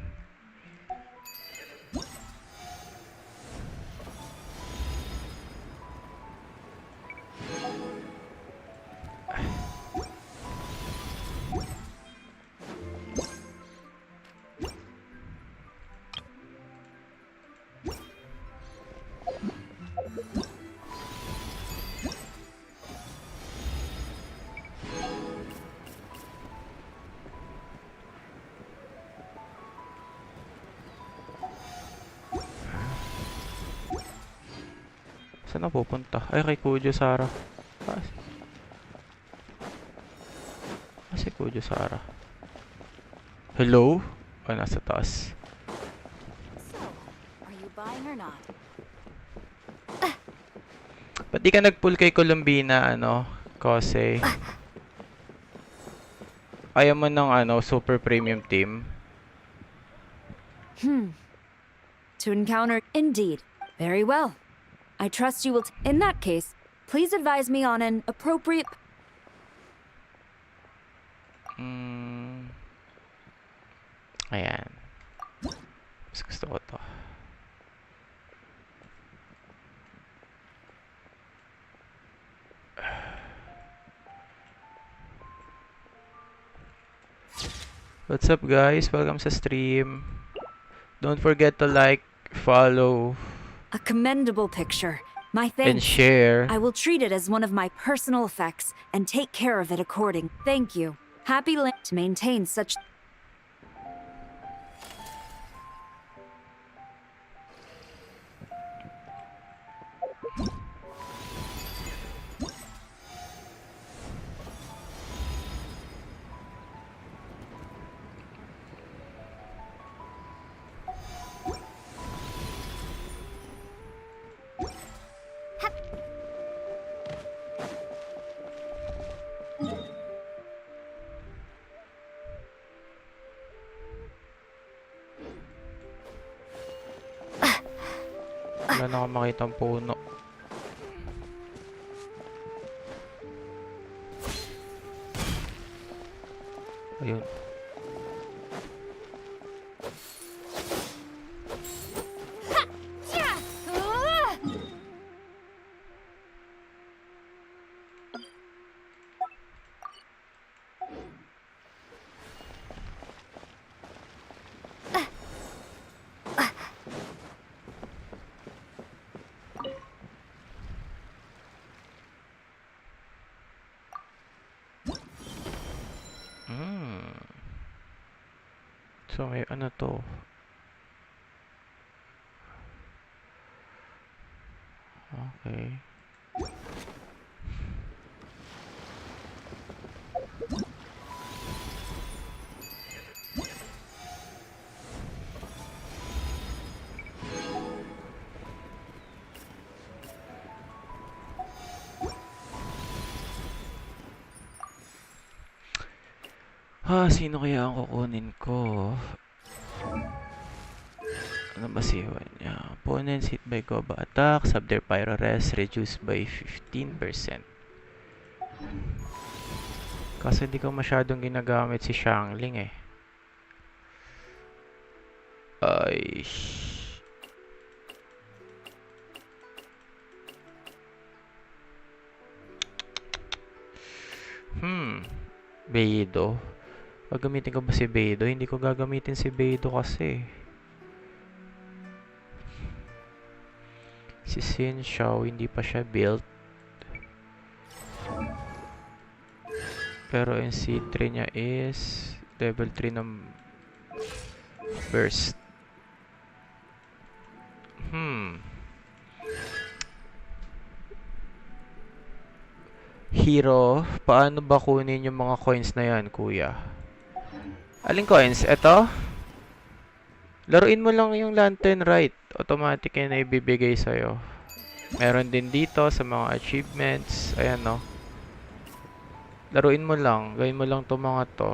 Saan na pupunta? Ay, kay Kujo Sara. Si Kujo Sara. Hello? Nasa taas. So, are you buying or not? Ba't di ka nag-pull kay Columbina, Kose? Ayaw mo ng, super premium team? To encounter... Indeed. Very well. I trust you will... In that case, please advise me on an appropriate... Ayan. Mas gusto ko to. What's up, guys? Welcome sa stream. Don't forget to like, follow... A commendable picture. My and thanks. share. I will treat it as one of my personal effects and take care of it according. Thank you. Happy to maintain such... Wala na akong makitang puno. Ayun. So, may ano to? Okay. Sino kaya ang kukunin ko? Ano ba siya niya? Opponents hit by Goba attack, sub their pyro res reduced by 15%. Kasi hindi ko masyadong ginagamit si Xiangling eh. Ay. Beidou. Gagamitin ko ba si Beidou? Hindi ko gagamitin si Beidou kasi. Si Xin Xiao, hindi pa siya built. Pero yung C3 niya is level 3 ng burst. Hero, paano ba kunin yung mga coins na yan, kuya? Aling coins? Ito? Laruin mo lang yung lantern right. Automatic yan na ibibigay sa'yo. Meron din dito sa mga achievements. Ayan, no? Laruin mo lang. Gawin mo lang itong mga to.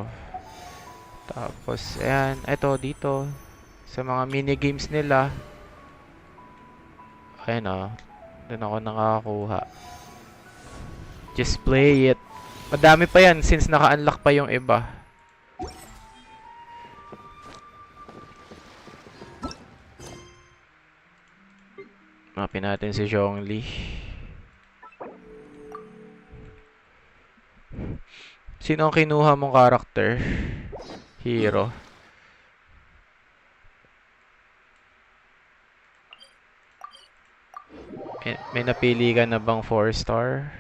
Tapos, ayan. Ito, dito. Sa mga minigames nila. Ayan, no? Doon ako nakakakuha. Just play it. Madami pa yan since naka-unlock pa yung iba. Mapin natin si Zhongli. Sino ang kinuha mong karakter? Hero. May napili ka na bang 4-star?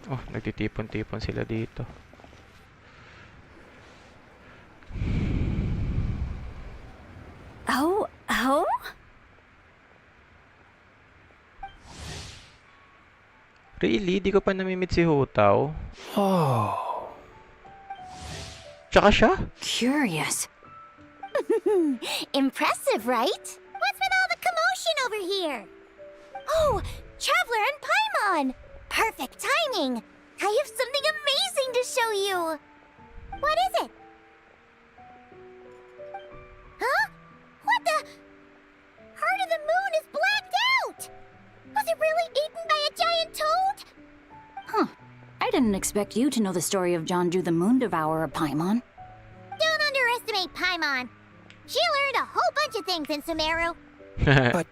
Oh, nagtitipon-tipon sila dito. Oh? Really? Di ko pa namimit si Hutaw. Oh. Tsaka siya? Curious. Impressive, right? What's with all the commotion over here? Oh, Traveler and Paimon! Perfect timing! I have something amazing to show you! What is it? Huh? What the? Heart of the Moon is blacked out! Was it really eaten by a giant toad? Huh. I didn't expect you to know the story of Jonju the Moon Devourer, Paimon. Don't underestimate Paimon. She learned a whole bunch of things in Sumeru. But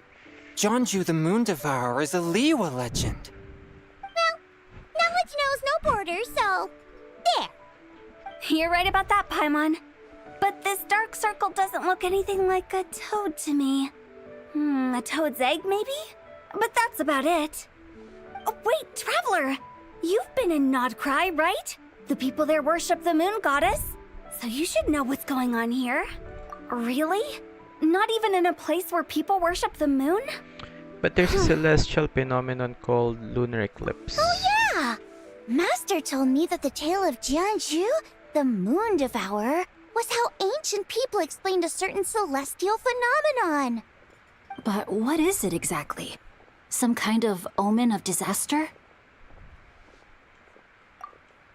Jonju the Moon Devourer is a Liyue legend. Well, knowledge knows no borders, so there. You're right about that, Paimon. But this dark circle doesn't look anything like a toad to me. A toad's egg, maybe? But that's about it. Oh, wait, Traveler! You've been in Nodcry, right? The people there worship the moon goddess. So you should know what's going on here. Really? Not even in a place where people worship the moon? But there's a celestial phenomenon called lunar eclipse. Oh, yeah! Master told me that the tale of Jianzhu, the moon devourer, was how ancient people explained a certain celestial phenomenon. But what is it exactly? Some kind of omen of disaster?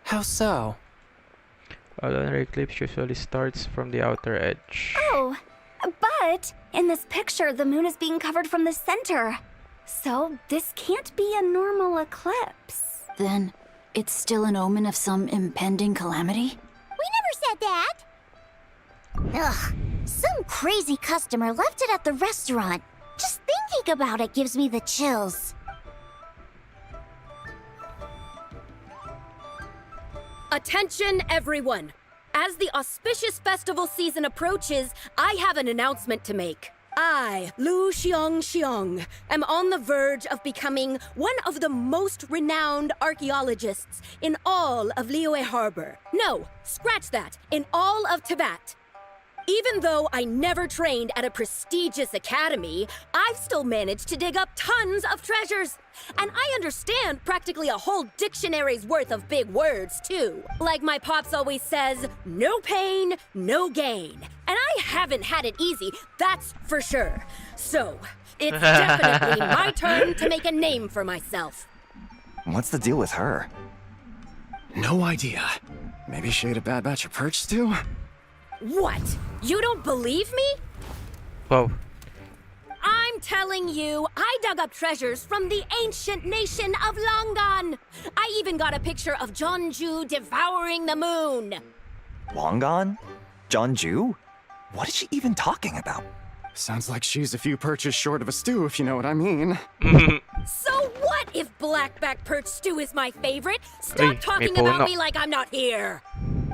How so? A lunar eclipse usually starts from the outer edge. Oh, but in this picture, the moon is being covered from the center. So this can't be a normal eclipse. Then it's still an omen of some impending calamity? We never said that! Ugh, some crazy customer left it at the restaurant. Just thinking about it gives me the chills. Attention, everyone! As the auspicious festival season approaches, I have an announcement to make. I, Lu Xiong, am on the verge of becoming one of the most renowned archaeologists in all of Liyue Harbor. No, scratch that, in all of Tibet. Even though I never trained at a prestigious academy, I've still managed to dig up tons of treasures. And I understand practically a whole dictionary's worth of big words, too. Like my pops always says, no pain, no gain. And I haven't had it easy, that's for sure. So, It's definitely my turn to make a name for myself. What's the deal with her? No idea. Maybe she ate a bad batch of perch stew? What? You don't believe me? Whoa. I'm telling you, I dug up treasures from the ancient nation of Longan. I even got a picture of Jeonju devouring the moon. Long gone? Jeonju? What is she even talking about? Sounds like she's a few perches short of a stew, if you know what I mean. So what if blackback perch stew is my favorite? Uy, Stop may talking puno. about me like I'm not here.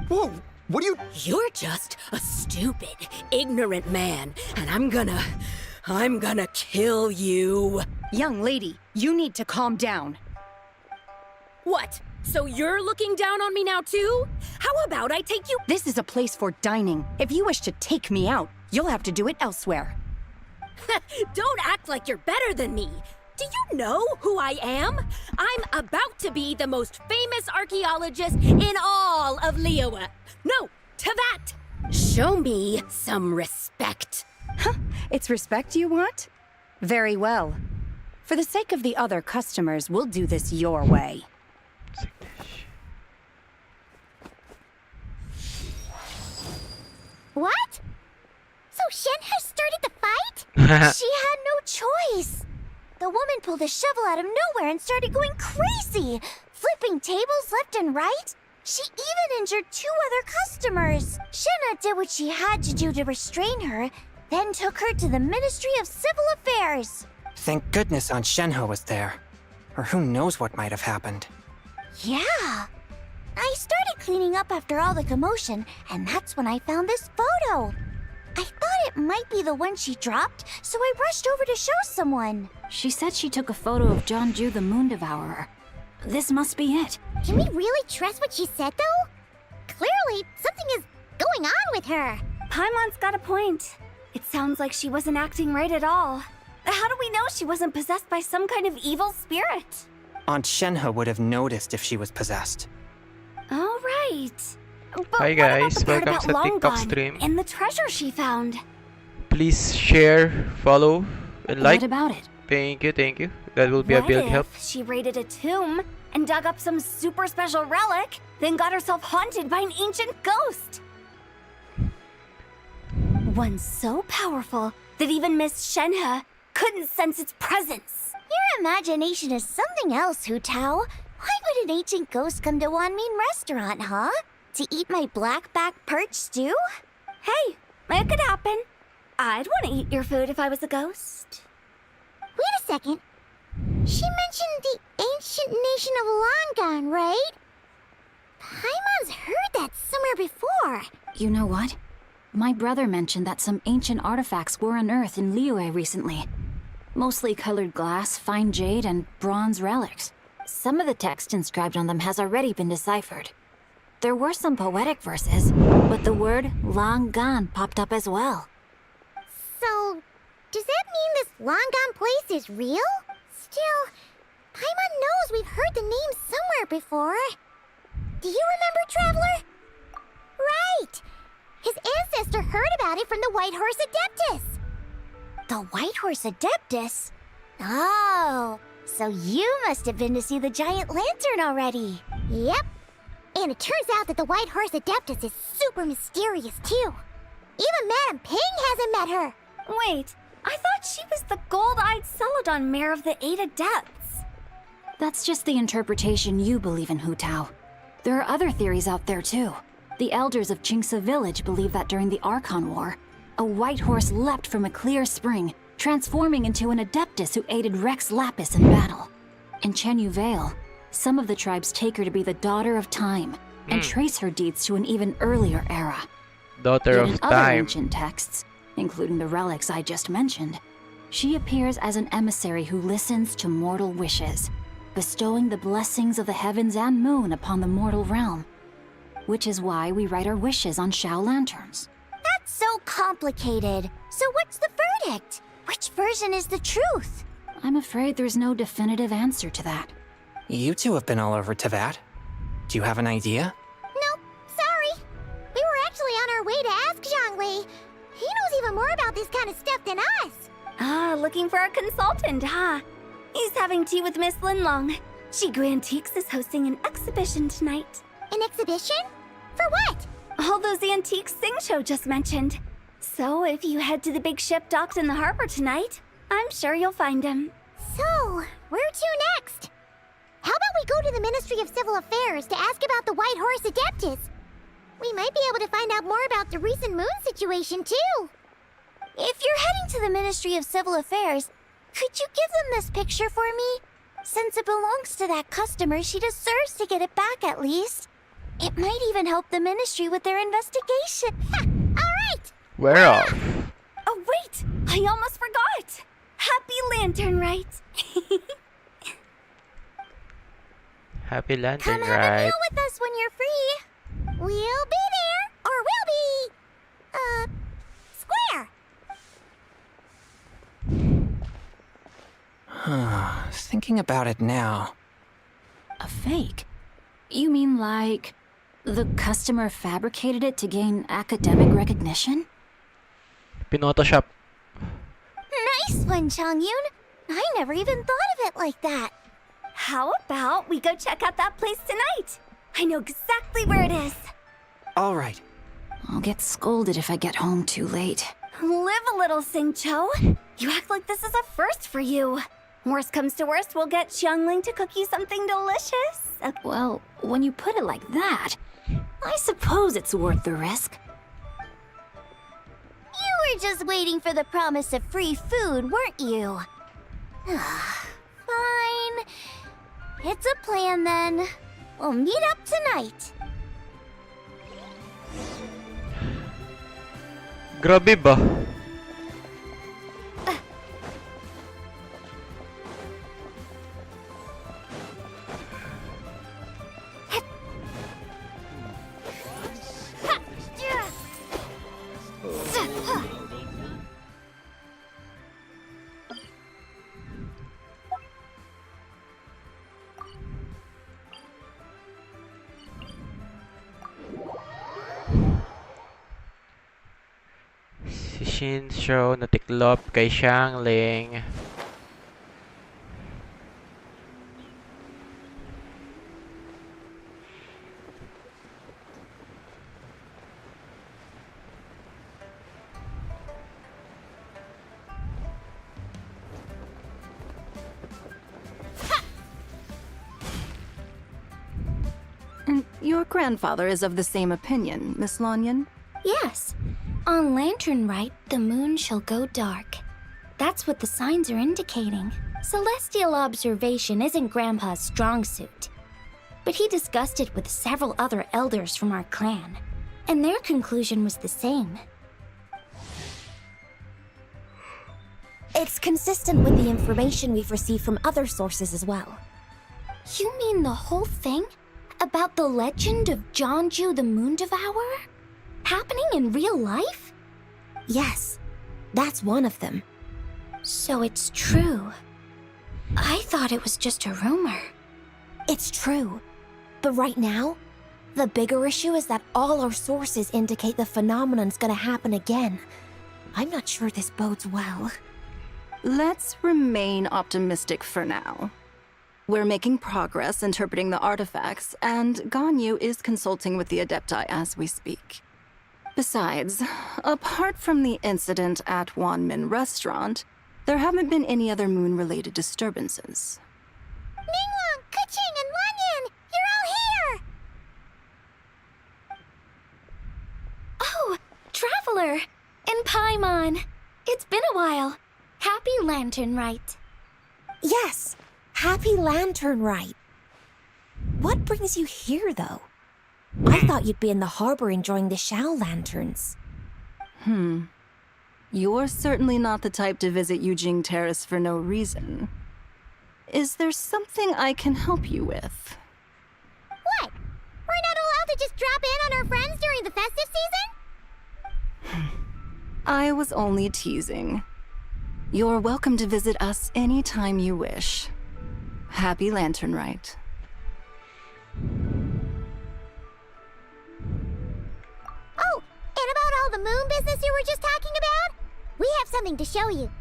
Whoa, what do you... You're just a stupid, ignorant man, and I'm gonna kill you. Young lady, you need to calm down. What? So you're looking down on me now too? How about I take you? This is a place for dining. If you wish to take me out, you'll have to do it elsewhere. Don't act like you're better than me. Do you know who I am? I'm about to be the most famous archaeologist in all of Liyue. No, Tevat. Show me some respect. It's respect you want? Very well. For the sake of the other customers, we'll do this your way. What? So Shenhe started the fight? She had no choice. The woman pulled a shovel out of nowhere and started going crazy, flipping tables left and right. She even injured 2 other customers. Shenhe did what she had to do to restrain her, then took her to the Ministry of Civil Affairs. Thank goodness Aunt Shenhe was there. Or who knows what might have happened. Yeah. I started cleaning up after all the commotion, and that's when I found this photo. I thought it might be the one she dropped, so I rushed over to show someone. She said she took a photo of Jeonju the Moon Devourer. This must be it. Can we really trust what she said, though? Clearly, something is going on with her. Paimon's got a point. It sounds like she wasn't acting right at all. How do we know she wasn't possessed by some kind of evil spirit? Aunt Shenhe would have noticed if she was possessed. All right. But Hi what about guys, the part welcome about sa TikTok Longan stream. and the treasure she found? Please share, follow, and like. What about it? Thank you. That will be a What big if help. she raided a tomb and dug up some super special relic, then got herself haunted by an ancient ghost? One so powerful that even Miss Shenhe couldn't sense its presence. Your imagination is something else, Hu Tao. Why would an ancient ghost come to Wanmin restaurant, huh? To eat my blackback perch stew? Hey, it could happen. I'd want to eat your food if I was a ghost. Wait a second. She mentioned the ancient nation of Longan, right? Paimon's heard that somewhere before. You know what? My brother mentioned that some ancient artifacts were unearthed in Liyue recently. Mostly colored glass, fine jade, and bronze relics. Some of the text inscribed on them has already been deciphered. There were some poetic verses, but the word Longan popped up as well. So, does that mean this Longan place is real? Still, Paimon knows we've heard the name somewhere before. Do you remember, Traveler? Right! His ancestor heard about it from the White Horse Adeptus. The White Horse Adeptus? Oh, so you must have been to see the giant lantern already. Yep. And it turns out that the White Horse Adeptus is super mysterious, too. Even Madame Ping hasn't met her. Wait, I thought she was the gold-eyed Celadon mare of the 8 Adepts. That's just the interpretation you believe in, Hu Tao. There are other theories out there too. The elders of Qingce village believe that during the Archon War, a white horse leapt from a clear spring, transforming into an Adeptus who aided Rex Lapis in battle. In Chenyu Vale, some of the tribes take her to be the Daughter of Time, and trace her deeds to an even earlier era. Daughter Yet of in other Time. ancient texts, including the relics I just mentioned, she appears as an emissary who listens to mortal wishes, bestowing the blessings of the heavens and moon upon the mortal realm. Which is why we write our wishes on Shao lanterns. That's so complicated. So what's the verdict? Which version is the truth? I'm afraid there's no definitive answer to that. You two have been all over Tevat. Do you have an idea? Nope, sorry. We were actually on our way to ask Zhongli. He knows even more about this kind of stuff than us. Ah, looking for a consultant, huh? He's having tea with Miss Linlong. Shigu Antiques is hosting an exhibition tonight. An exhibition? For what? All those antiques Sing just mentioned. So if you head to the big ship docked in the harbor tonight, I'm sure you'll find him. So, where to next? How about we go to the Ministry of Civil Affairs to ask about the White Horse Adeptus? We might be able to find out more about the recent moon situation, too. If you're heading to the Ministry of Civil Affairs, could you give them this picture for me? Since it belongs to that customer, she deserves to get it back at least. It might even help the ministry with their investigation. Ha! Alright! Where off? Oh, wait! I almost forgot! Happy Lantern Rite! Happy Lantern Come have a Rite. meal with us when you're free. We'll be there, or we'll be, square. Thinking about it now. A fake? You mean like the customer fabricated it to gain academic recognition? Pinotoshop. Nice one, Changyun! I never even thought of it like that. How about we go check out that place tonight? I know exactly where it is. All right. I'll get scolded if I get home too late. Live a little, Sing-Cho. You act like this is a first for you. Worst comes to worst, we'll get Xiangling to cook you something delicious. Well, when you put it like that, I suppose it's worth the risk. You were just waiting for the promise of free food, weren't you? Fine. It's a plan then. We'll meet up tonight. Grabe ba? Si Shinsho natiklop kay Xiangling. And your grandfather is of the same opinion, Miss Lanyan? Yes. On Lantern Rite, the moon shall go dark. That's what the signs are indicating. Celestial observation isn't Grandpa's strong suit. But he discussed it with several other elders from our clan, and their conclusion was the same. It's consistent with the information we've received from other sources as well. You mean the whole thing? About the legend of Jeonju the Moon Devourer? Happening in real life? Yes, that's one of them. So it's true. I thought it was just a rumor. It's true. But right now, the bigger issue is that all our sources indicate the phenomenon's gonna happen again. I'm not sure this bodes well. Let's remain optimistic for now. We're making progress interpreting the artifacts, and Ganyu is consulting with the Adepti as we speak. Besides, apart from the incident at Wanmin Restaurant, there haven't been any other moon-related disturbances. Ningguang, Keqing, and Lanyan! You're all here! Oh, Traveler! And Paimon! It's been a while. Happy Lantern Rite. Yes, Happy Lantern Rite. What brings you here, though? I thought you'd be in the harbor enjoying the Shao Lanterns. You're certainly not the type to visit Yujing Terrace for no reason. Is there something I can help you with? What? We're not allowed to just drop in on our friends during the festive season? I was only teasing. You're welcome to visit us anytime you wish. Happy Lantern Rite. Oh, and about all the moon business you were just talking about? We have something to show you.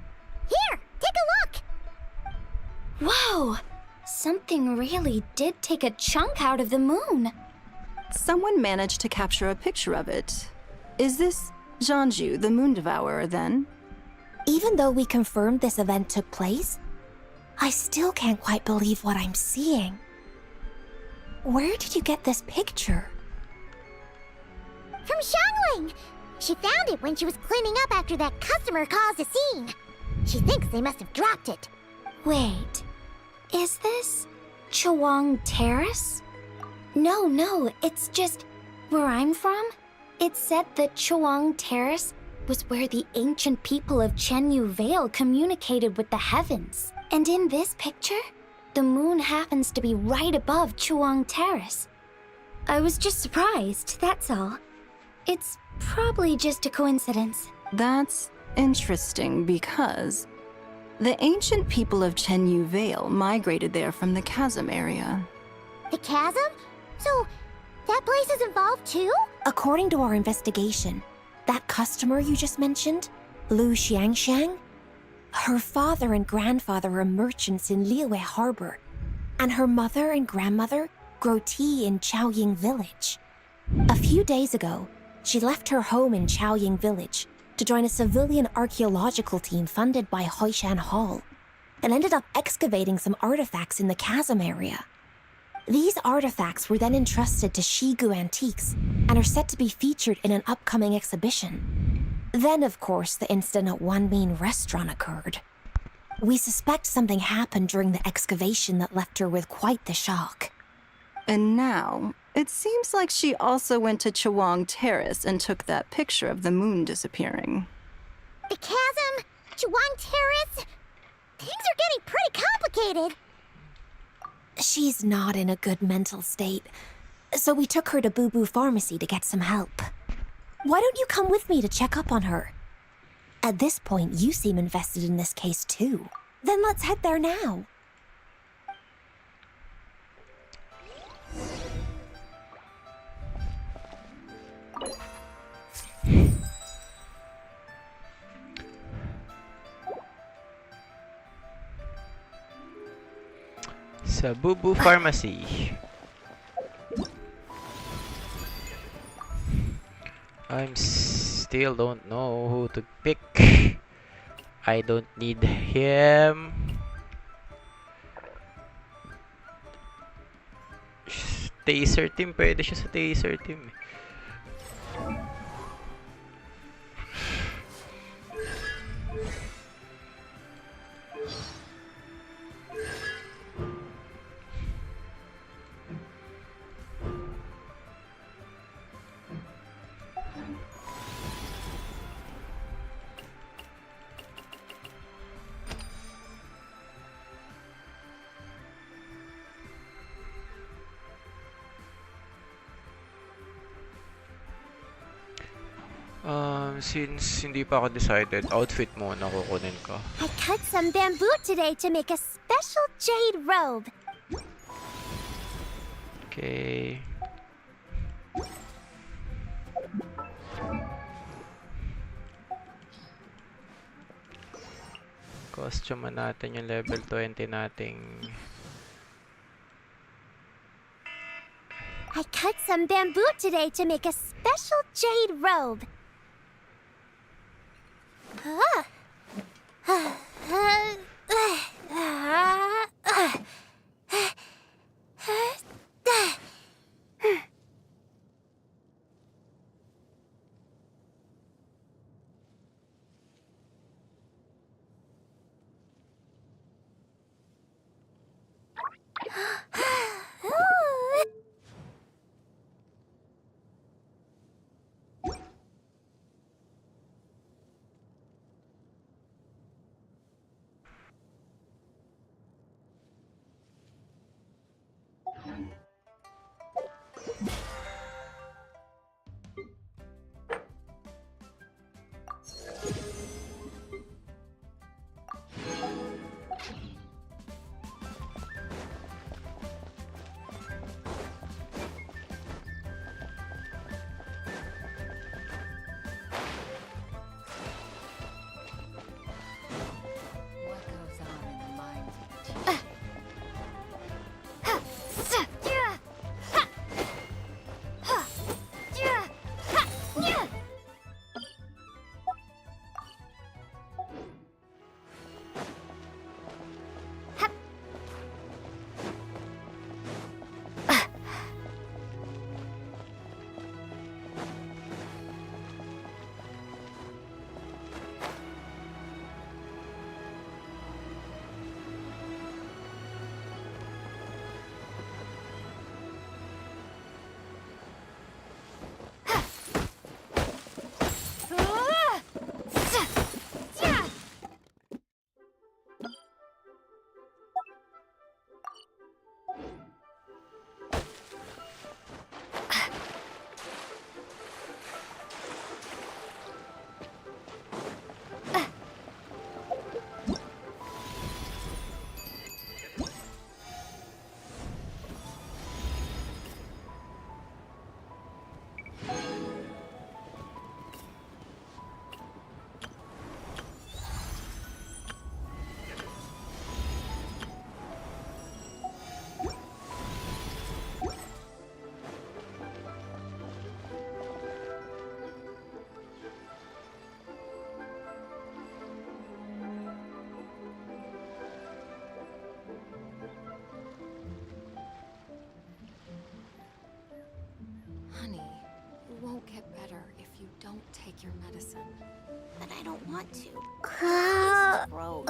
Here, take a look! Whoa! Something really did take a chunk out of the moon. Someone managed to capture a picture of it. Is this Jeonju, the Moon Devourer, then? Even though we confirmed this event took place, I still can't quite believe what I'm seeing. Where did you get this picture? From Xiangling! She found it when she was cleaning up after that customer caused a scene. She thinks they must have dropped it. Wait, is this Chawang Terrace? No, it's just where I'm from. It said that Chawang Terrace was where the ancient people of Chenyu Vale communicated with the heavens. And in this picture, the moon happens to be right above Chawang Terrace. I was just surprised, that's all. It's probably just a coincidence. That's interesting because the ancient people of Chenyu Vale migrated there from the chasm area. The chasm? So, that place is involved too? According to our investigation, that customer you just mentioned, Lu Xiangxiang, her father and grandfather were merchants in Liyue Harbor, and her mother and grandmother grow tea in Chaoying Village. A few days ago, she left her home in Chaoying Village to join a civilian archaeological team funded by Hoishan Hall, and ended up excavating some artifacts in the chasm area. These artifacts were then entrusted to Shigu Antiques and are set to be featured in an upcoming exhibition. Then, of course, the incident at Wanmin Restaurant occurred. We suspect something happened during the excavation that left her with quite the shock. And now, it seems like she also went to Chawang Terrace and took that picture of the moon disappearing. The chasm? Chawang Terrace? Things are getting pretty complicated. She's not in a good mental state, so we took her to Boo Boo Pharmacy to get some help. Why don't you come with me to check up on her? At this point, you seem invested in this case too. Then let's head there now. Sa Boo Boo Pharmacy. Still don't know who to pick. I don't need him. Taser team, pwede siya sa taser team. Since hindi pa ako decided, outfit muna kukunin ko. I cut some bamboo today to make a special jade robe. Okay. Costume natin yung level 20 nating. I cut some bamboo today to make a special jade robe. Don't take your medicine. But I don't want to. Gross.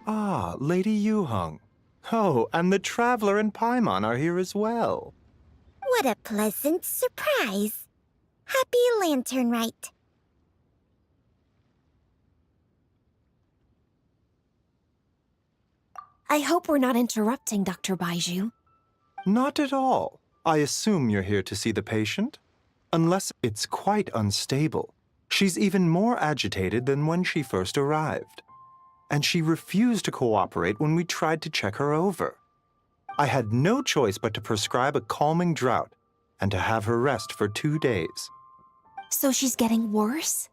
Ah, Lady Yuheng. Oh, and the Traveler and Paimon are here as well. What a pleasant surprise. Happy Lantern Rite. I hope we're not interrupting, Dr. Baiju. Not at all. I assume you're here to see the patient? Unless it's quite unstable. She's even more agitated than when she first arrived. And she refused to cooperate when we tried to check her over. I had no choice but to prescribe a calming draught and to have her rest for 2 days. So she's getting worse?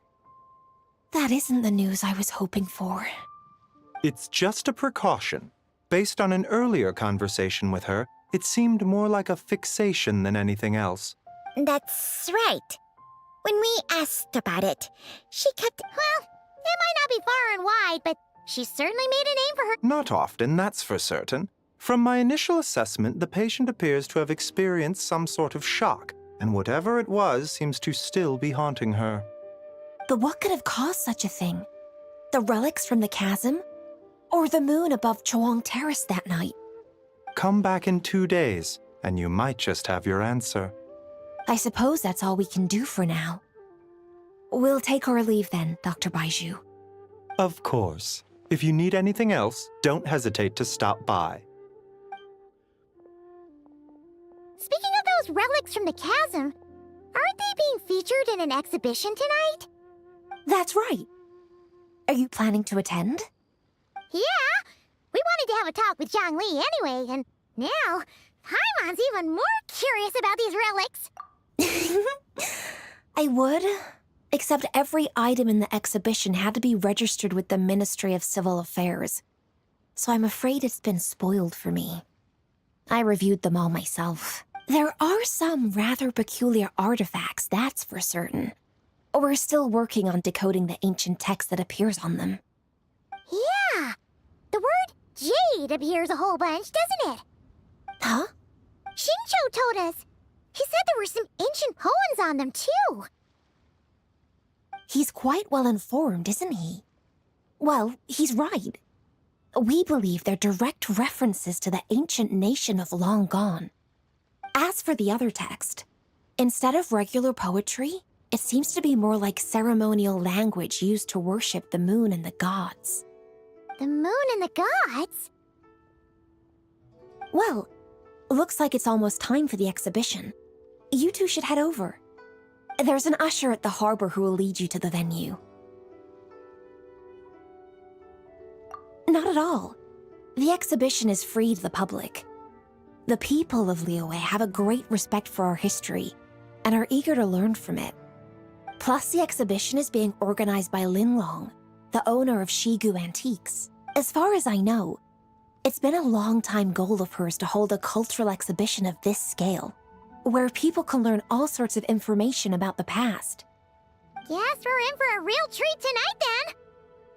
That isn't the news I was hoping for. It's just a precaution. Based on an earlier conversation with her, it seemed more like a fixation than anything else. That's right. When we asked about it, she kept... Well, it might not be far and wide, but she certainly made a name for her... Not often, that's for certain. From my initial assessment, the patient appears to have experienced some sort of shock, and whatever it was seems to still be haunting her. But what could have caused such a thing? The relics from the chasm? Or the moon above Choang Terrace that night? Come back in 2 days, and you might just have your answer. I suppose that's all we can do for now. We'll take our leave then, Dr. Baiju. Of course. If you need anything else, don't hesitate to stop by. Speaking of those relics from the chasm, aren't they being featured in an exhibition tonight? That's right. Are you planning to attend? Yeah! We wanted to have a talk with Zhang Li anyway, and now Paimon's even more curious about these relics. I would, except every item in the exhibition had to be registered with the Ministry of Civil Affairs. So I'm afraid it's been spoiled for me. I reviewed them all myself. There are some rather peculiar artifacts, that's for certain. We're still working on decoding the ancient text that appears on them. Yeah! The word jade appears a whole bunch, doesn't it? Huh? Xingqiu told us. He said there were some ancient poems on them, too. He's quite well informed, isn't he? Well, he's right. We believe they're direct references to the ancient nation of long gone. As for the other text, instead of regular poetry, it seems to be more like ceremonial language used to worship the moon and the gods. The moon and the gods? Well, looks like it's almost time for the exhibition. You two should head over. There's an usher at the harbor who will lead you to the venue. Not at all. The exhibition is free to the public. The people of Liyue have a great respect for our history and are eager to learn from it. Plus, the exhibition is being organized by Linlong, the owner of Shigu Antiques. As far as I know, it's been a long-time goal of hers to hold a cultural exhibition of this scale, where people can learn all sorts of information about the past. Guess we're in for a real treat tonight, then.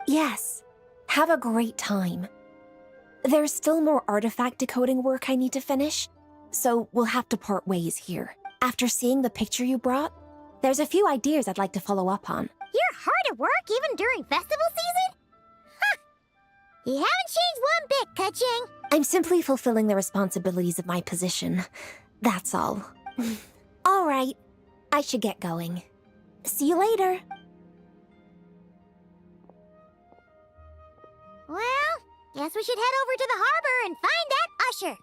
Yes, have a great time. There's still more artifact decoding work I need to finish, so we'll have to part ways here. After seeing the picture you brought, there's a few ideas I'd like to follow up on. You're hard at work even during festival season? Ha! You haven't changed one bit, Ka-Ching. I'm simply fulfilling the responsibilities of my position. That's all. All right, I should get going. See you later. Well, guess we should head over to the harbor and find that usher.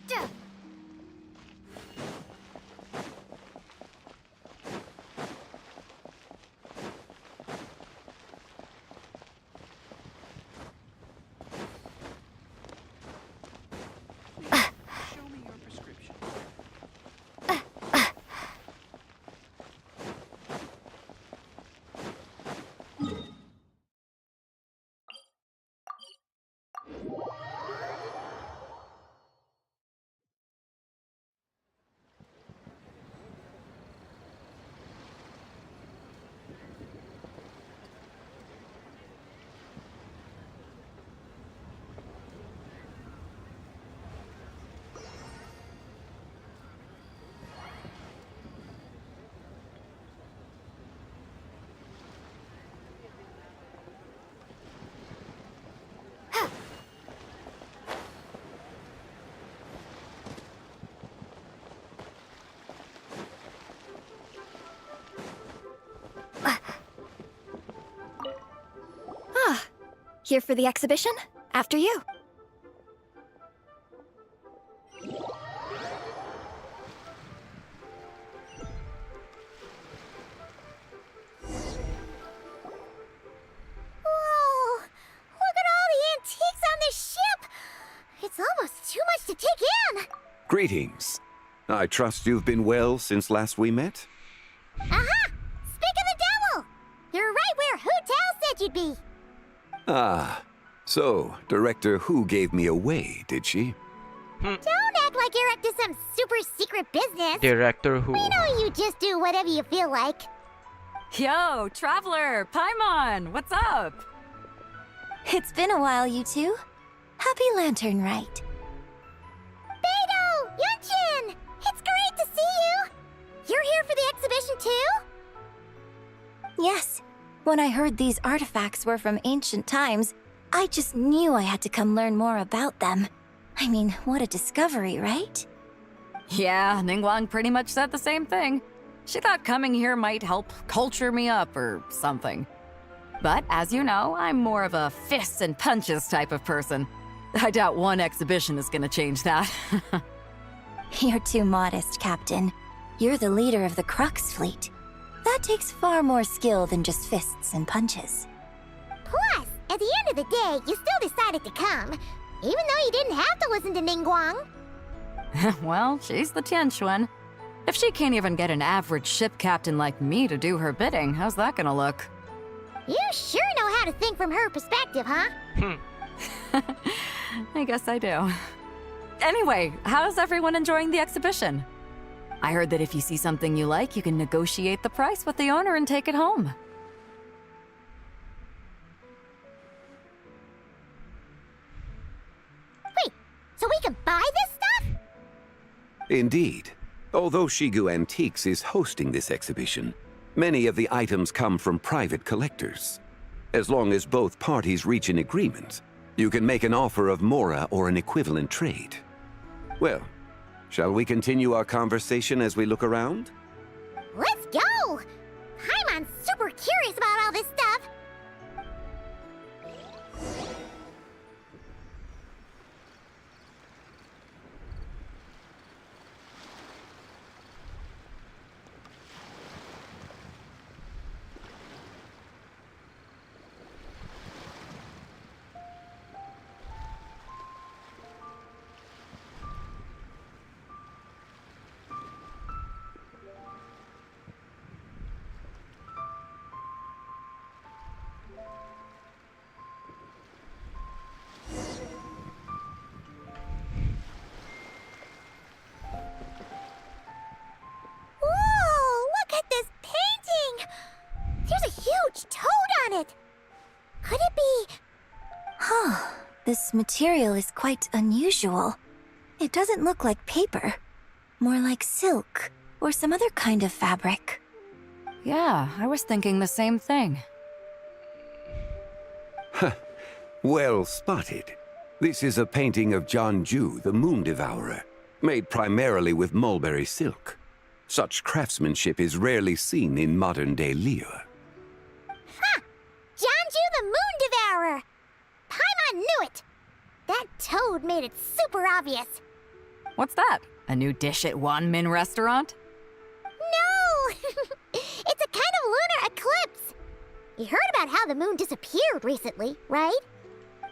Duh. Here for the exhibition? After you. Whoa! Look at all the antiques on this ship! It's almost too much to take in! Greetings. I trust you've been well since last we met? Aha! Speak of the devil! You're right where Hu Tao said you'd be! Ah, so Director Hu gave me away, did she? Don't act like you're up to some super secret business! Director Who? We know you just do whatever you feel like. Yo, Traveler! Paimon! What's up? It's been a while, you two. Happy Lantern Rite. Beidou! Yunchin! It's great to see you! You're here for the exhibition too? Yes. When I heard these artifacts were from ancient times, I just knew I had to come learn more about them. I mean, what a discovery, right? Yeah, Ningguang pretty much said the same thing. She thought coming here might help culture me up or something. But as you know, I'm more of a fists and punches type of person. I doubt one exhibition is gonna change that. You're too modest, Captain. You're the leader of the Crux fleet. That takes far more skill than just fists and punches. Plus, at the end of the day, you still decided to come, even though you didn't have to listen to Ningguang. Well, she's the Tianquan. If she can't even get an average ship captain like me to do her bidding, how's that gonna look? You sure know how to think from her perspective, huh? I guess I do. Anyway, how's everyone enjoying the exhibition? I heard that if you see something you like, you can negotiate the price with the owner and take it home. Wait, so we can buy this stuff? Indeed. Although Shigu Antiques is hosting this exhibition, many of the items come from private collectors. As long as both parties reach an agreement, you can make an offer of mora or an equivalent trade. Well, shall we continue our conversation as we look around? Let's go! Paimon's super curious about all this stuff. Whoa, look at this painting! There's a huge toad on it! Could it be... Huh. This material is quite unusual. It doesn't look like paper. More like silk, or some other kind of fabric. Yeah, I was thinking the same thing. Well spotted. This is a painting of Jianju, the Moon Devourer, made primarily with mulberry silk. Such craftsmanship is rarely seen in modern-day Liyue. Ha! Jianju the Moon Devourer! Paimon knew it! That toad made it super obvious. What's that? A new dish at Wanmin restaurant? No! It's a kind of lunar eclipse. You heard about how the moon disappeared recently, right?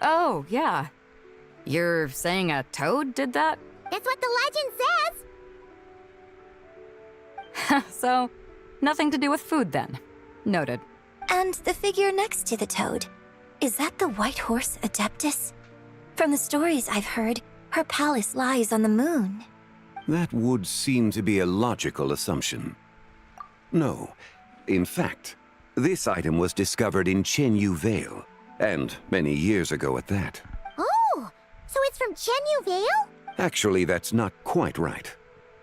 Oh, yeah. You're saying a toad did that? That's what the legend says. So, nothing to do with food then. Noted. And the figure next to the toad. Is that the white horse Adeptus? From the stories I've heard, her palace lies on the moon. That would seem to be a logical assumption. No. In fact, this item was discovered in Chenyu Vale, and many years ago at that. Oh, so it's from Chenyu Vale? Actually, that's not quite right.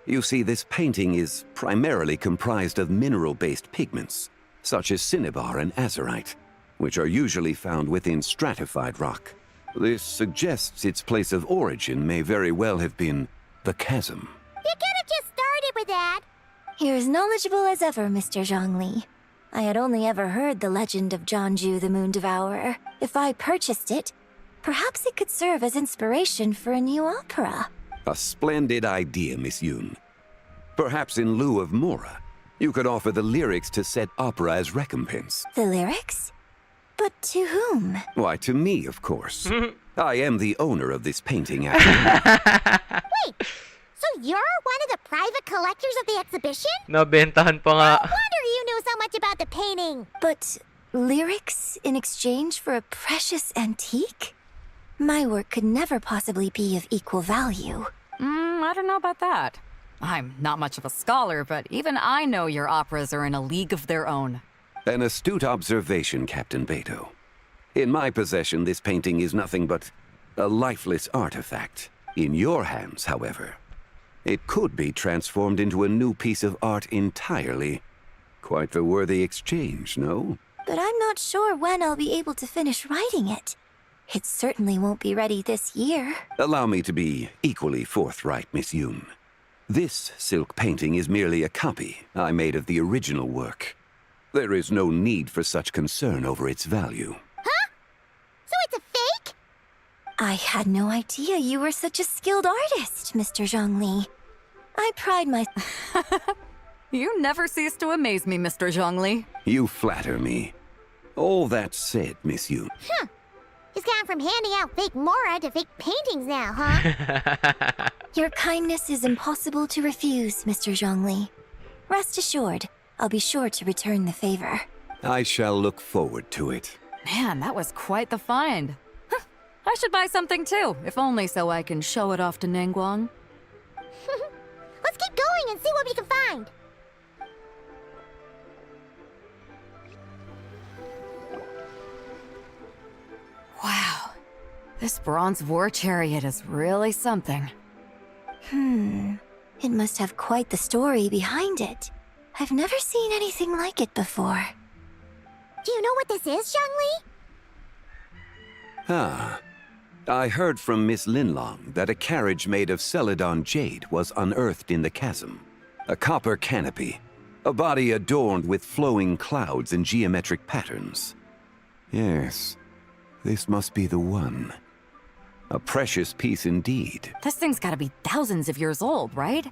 You see, this painting is primarily comprised of mineral-based pigments, such as cinnabar and azurite, which are usually found within stratified rock. This suggests its place of origin may very well have been the chasm. You could have just started with that. You're as knowledgeable as ever, Mr. Zhongli. I had only ever heard the legend of Jeonju the Moon Devourer. If I purchased it, perhaps it could serve as inspiration for a new opera. A splendid idea, Miss Yoon. Perhaps in lieu of Mora, you could offer the lyrics to said opera as recompense. The lyrics? But to whom? Why, to me, of course. I am the owner of this painting, after Wait, so you're one of the private collectors of the exhibition? Nabentahan pa nga. No wonder you knew so much about the painting. But lyrics in exchange for a precious antique? My work could never possibly be of equal value. I don't know about that. I'm not much of a scholar, but even I know your operas are in a league of their own. An astute observation, Captain Beto. In my possession, this painting is nothing but a lifeless artifact. In your hands, however, it could be transformed into a new piece of art entirely. Quite the worthy exchange, no? But I'm not sure when I'll be able to finish writing it. It certainly won't be ready this year. Allow me to be equally forthright, Miss Yoon. This silk painting is merely a copy I made of the original work. There is no need for such concern over its value. Huh? So it's a fake? I had no idea you were such a skilled artist, Mr. Zhongli. I pride myself. You never cease to amaze me, Mr. Zhongli. You flatter me. All that said, Miss Yoon. Huh. He's gone from handing out fake Mora to fake paintings now, huh? Your kindness is impossible to refuse, Mr. Zhongli. Rest assured, I'll be sure to return the favor. I shall look forward to it. Man, that was quite the find. Huh, I should buy something too, if only so I can show it off to Ningguang. Let's keep going and see what we can find. Wow, this bronze war chariot is really something. It must have quite the story behind it. I've never seen anything like it before. Do you know what this is, Zhongli? Ah. I heard from Miss Linlong that a carriage made of Celadon jade was unearthed in the chasm. A copper canopy. A body adorned with flowing clouds and geometric patterns. Yes, this must be the one. A precious piece indeed. This thing's gotta be thousands of years old, right?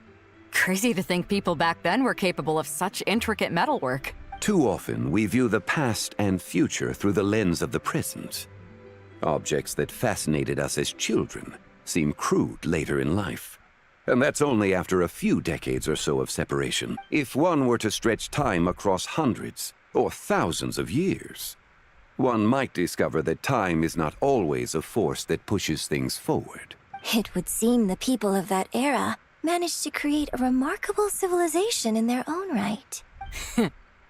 Crazy to think people back then were capable of such intricate metalwork. Too often, we view the past and future through the lens of the present. Objects that fascinated us as children seem crude later in life. And that's only after a few decades or so of separation. If one were to stretch time across hundreds or thousands of years, one might discover that time is not always a force that pushes things forward. It would seem the people of that era managed to create a remarkable civilization in their own right.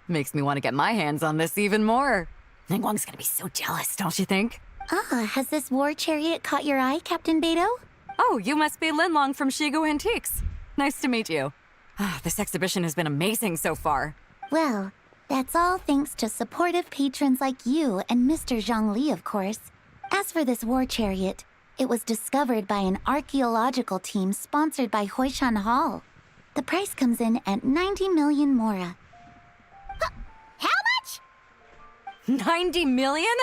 Makes me want to get my hands on this even more. Ningguang's gonna be so jealous, don't you think? Has this war chariot caught your eye, Captain Beto? Oh, you must be Linlong from Shigu Antiques. Nice to meet you. This exhibition has been amazing so far. Well, that's all thanks to supportive patrons like you and Mr. Zhongli, of course. As for this war chariot, it was discovered by an archaeological team sponsored by Hoishan Hall. The price comes in at 90 million Mora. How much? 90 million?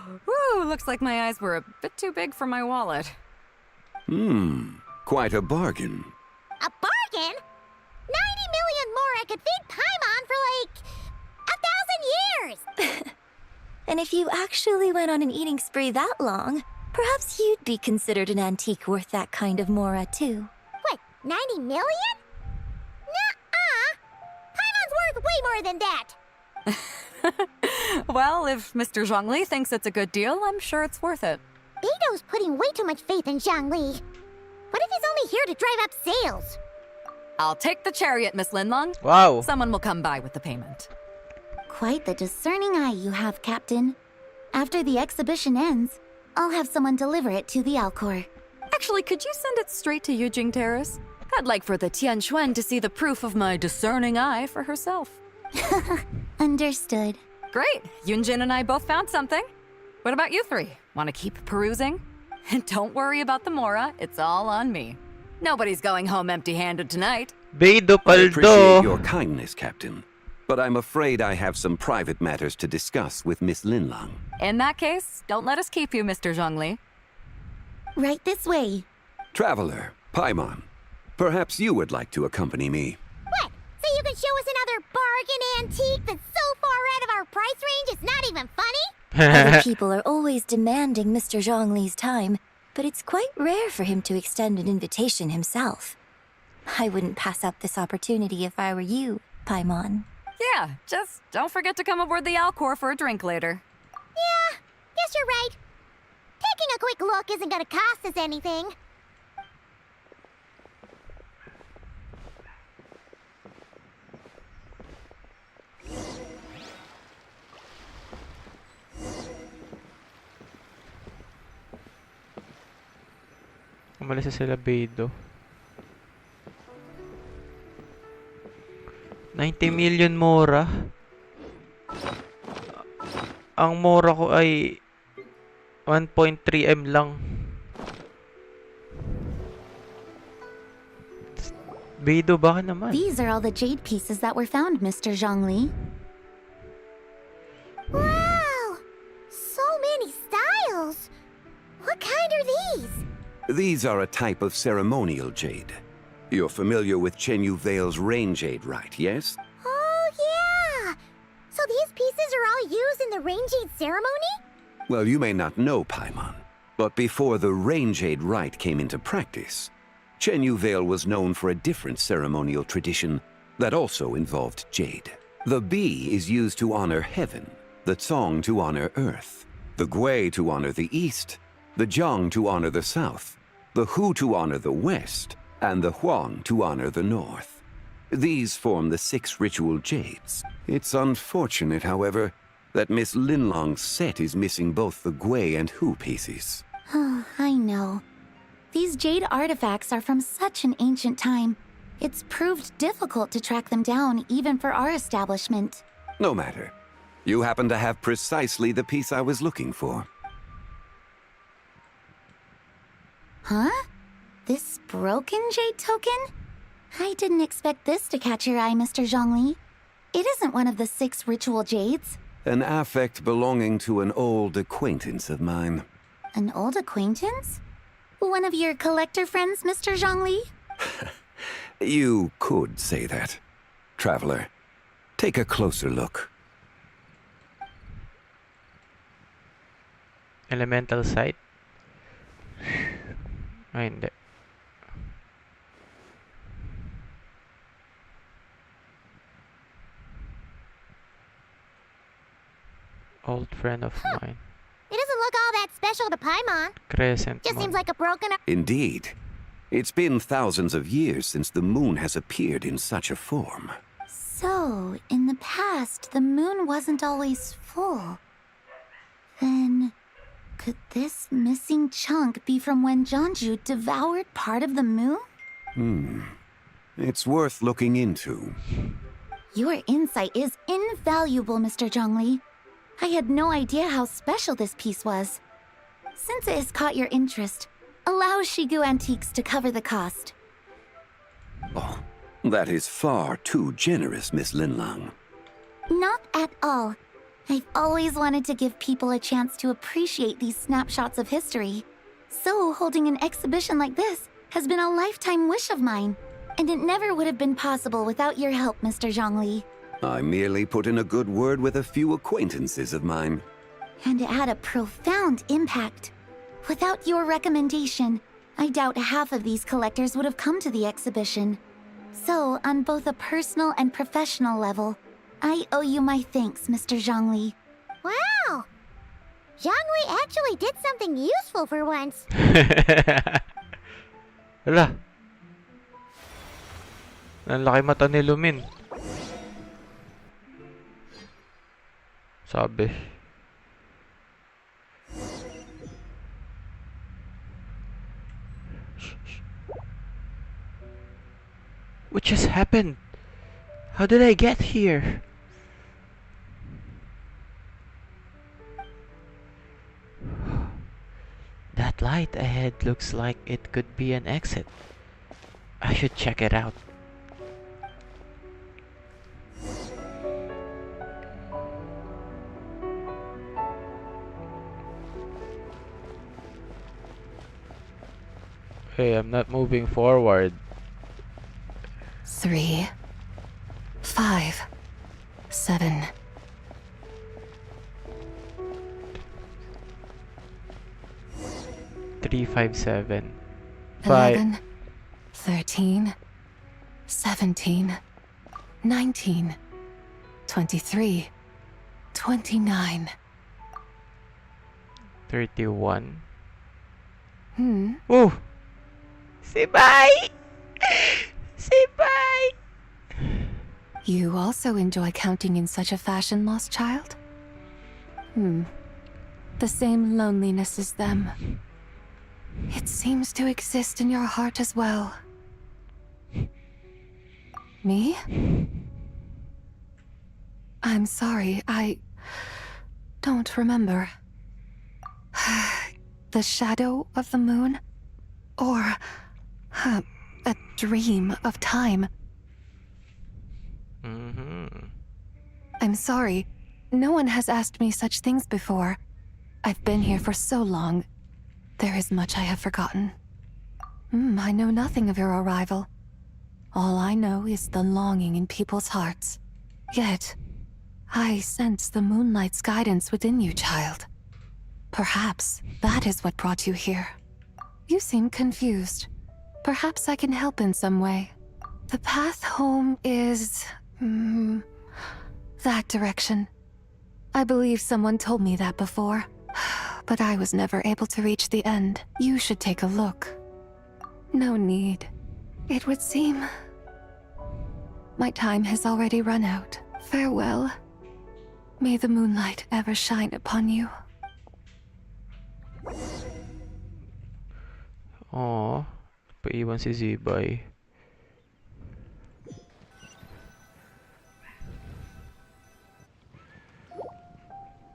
Woo, looks like my eyes were a bit too big for my wallet. Quite a bargain. A bargain? 90 million Mora could feed Paimon for like 1,000 years! And if you actually went on an eating spree that long, perhaps you'd be considered an antique worth that kind of Mora too. What, 90 million? Nuh-uh! Paimon's worth way more than that! Well, if Mr. Zhongli thinks it's a good deal, I'm sure it's worth it. Beto's putting way too much faith in Zhongli. What if he's only here to drive up sales? I'll take the chariot, Miss Linlong. Wow. Someone will come by with the payment. Quite the discerning eye you have, Captain. After the exhibition ends, I'll have someone deliver it to the Alcor. Actually, could you send it straight to Yujing Terrace? I'd like for the Tianquan to see the proof of my discerning eye for herself. Understood. Great. Yunjin and I both found something. What about you three? Want to keep perusing? And don't worry about the Mora. It's all on me. Nobody's going home empty-handed tonight. Beidou I appreciate paldo. your kindness, Captain. but I'm afraid I have some private matters to discuss with Miss Linlang. In that case, don't let us keep you, Mr. Zhongli. Right this way. Traveler, Paimon, perhaps you would like to accompany me. What? So you can show us another bargain antique that's so far out of our price range it's not even funny? Other people are always demanding Mr. Zhongli's time, but it's quite rare for him to extend an invitation himself. I wouldn't pass up this opportunity if I were you, Paimon. Yeah, just don't forget to come aboard the Alcor for a drink later. Yeah, guess you're right. Taking a quick look isn't gonna cost us anything. Umalis na sila Beidou. 90 million mora. Ang mora ko ay 1.3M lang. Beidou, baka naman. These are all the jade pieces that were found, Mr. Zhongli. Wow! So many styles! What kind are these? These are a type of ceremonial jade. You're familiar with Chenyu Vale's rain jade, right, yes? Oh, yeah! So these pieces are all used in the rain jade ceremony? Well, you may not know, Paimon, but before the rain jade rite came into practice, Chenyu Vale was known for a different ceremonial tradition that also involved jade. The Bi is used to honor heaven, the Tsong to honor earth, the Gui to honor the east, the Jiang to honor the south, the Hu to honor the west, and the Huang to honor the north. These form the 6 ritual jades. It's unfortunate, however, that Miss Linlong's set is missing both the Gui and Hu pieces. Oh, I know. These jade artifacts are from such an ancient time. It's proved difficult to track them down, even for our establishment. No matter. You happen to have precisely the piece I was looking for. Huh? This broken jade token? I didn't expect this to catch your eye, Mr. Zhongli. It isn't one of the 6 ritual jades. An affect belonging to an old acquaintance of mine. An old acquaintance? One of your collector friends, Mr. Zhongli? You could say that. Traveler, take a closer look. Elemental site? Ay, hindi. Old friend of mine. It doesn't look all that special to Paimon. Crescent Just moon. seems like a broken... Indeed. It's been thousands of years since the moon has appeared in such a form. So, in the past, the moon wasn't always full. Then, could this missing chunk be from when Jeonju devoured part of the moon? It's worth looking into. Your insight is invaluable, Mr. Zhongli. I had no idea how special this piece was. Since it has caught your interest, allow Shigu Antiques to cover the cost. Oh, that is far too generous, Miss Linlang. Not at all. I've always wanted to give people a chance to appreciate these snapshots of history. So holding an exhibition like this has been a lifetime wish of mine. And it never would have been possible without your help, Mr. Zhongli. I merely put in a good word with a few acquaintances of mine. And it had a profound impact. Without your recommendation, I doubt half of these collectors would have come to the exhibition. So, on both a personal and professional level, I owe you my thanks, Mr. Zhongli. Wow! Zhongli actually did something useful for once. Hala. Ang laki mata ni Lumin. Sabi. What just happened? How did I get here? That light ahead looks like it could be an exit. I should check it out. Hey, I'm not moving forward. 3, 5, 7. Three, 5, 7. 11, 13, 17, 19, 23, 29. 31. Oh! Say bye! Say bye! You also enjoy counting in such a fashion, lost child? The same loneliness as them. It seems to exist in your heart as well. Me? I'm sorry, I don't remember. The shadow of the moon? Or a dream of time? I'm sorry. No one has asked me such things before. I've been here for so long. There is much I have forgotten. I know nothing of your arrival. All I know is the longing in people's hearts. Yet, I sense the moonlight's guidance within you, child. Perhaps that is what brought you here. You seem confused. Perhaps I can help in some way. The path home is... that direction. I believe someone told me that before, but I was never able to reach the end. You should take a look. No need. It would seem... my time has already run out. Farewell. May the moonlight ever shine upon you. Aw, paiwan si Zibay.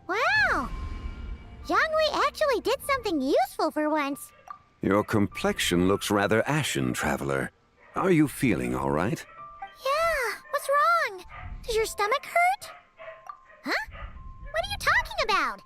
Wow! Jiangwei actually did something useful for once. Your complexion looks rather ashen, traveler. Are you feeling all right? Yeah, what's wrong? Does your stomach hurt? Huh? What are you talking about?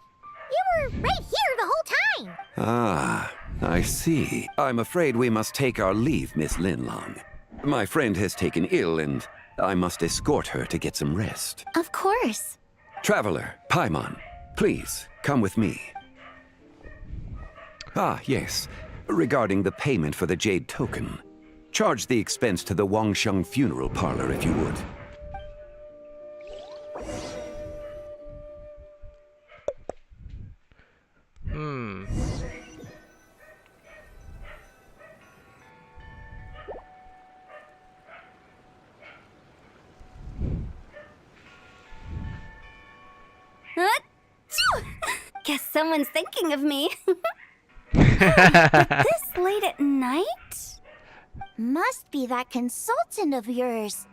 You were right here the whole time. Ah, I see. I'm afraid we must take our leave, Miss Linlong. My friend has taken ill, and I must escort her to get some rest. Of course. Traveler, Paimon, please, come with me. Ah, yes. Regarding the payment for the jade token. Charge the expense to the Wangsheng funeral parlor if you would. Guess someone's thinking of me. This late at night? Must be that consultant of yours.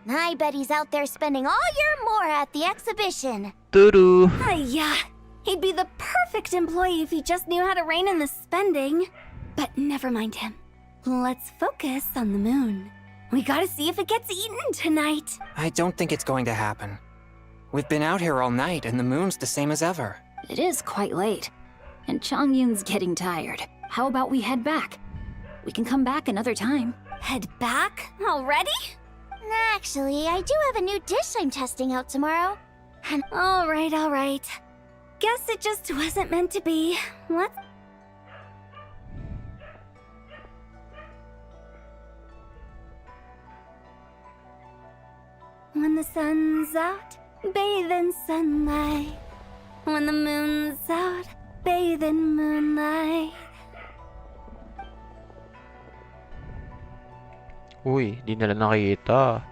I bet he's out there spending all year more at the exhibition. Doo-doo. Yeah, he'd be the perfect employee if he just knew how to rein in the spending. But never mind him. Let's focus on the moon. We gotta see if it gets eaten tonight. I don't think it's going to happen. We've been out here all night, and the moon's the same as ever. It is quite late, and Chongyun's getting tired. How about we head back? We can come back another time. Head back? Already? Actually, I do have a new dish I'm testing out tomorrow. And all right. Guess it just wasn't meant to be. What? When the sun's out, bathe in sunlight. When the moon's out, bathe in moonlight. Uy, di nila nakita.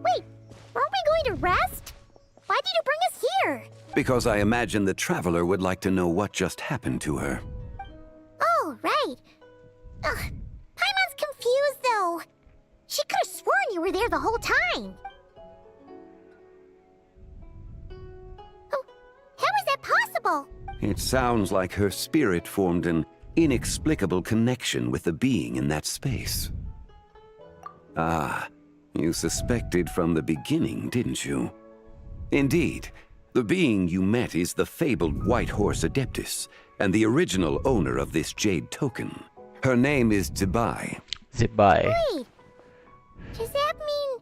wait, weren't we going to rest? Why did you bring us here? Because I imagine the traveler would like to know what just happened to her. Oh, right. Ugh, Paimon's confused, though. She could have sworn you were there the whole time. Oh, how is that possible? It sounds like her spirit formed an inexplicable connection with the being in that space. Ah, you suspected from the beginning, didn't you? Indeed, the being you met is the fabled White Horse Adeptus, and the original owner of this jade token. Her name is Zibai. Zibai. Wait, does that mean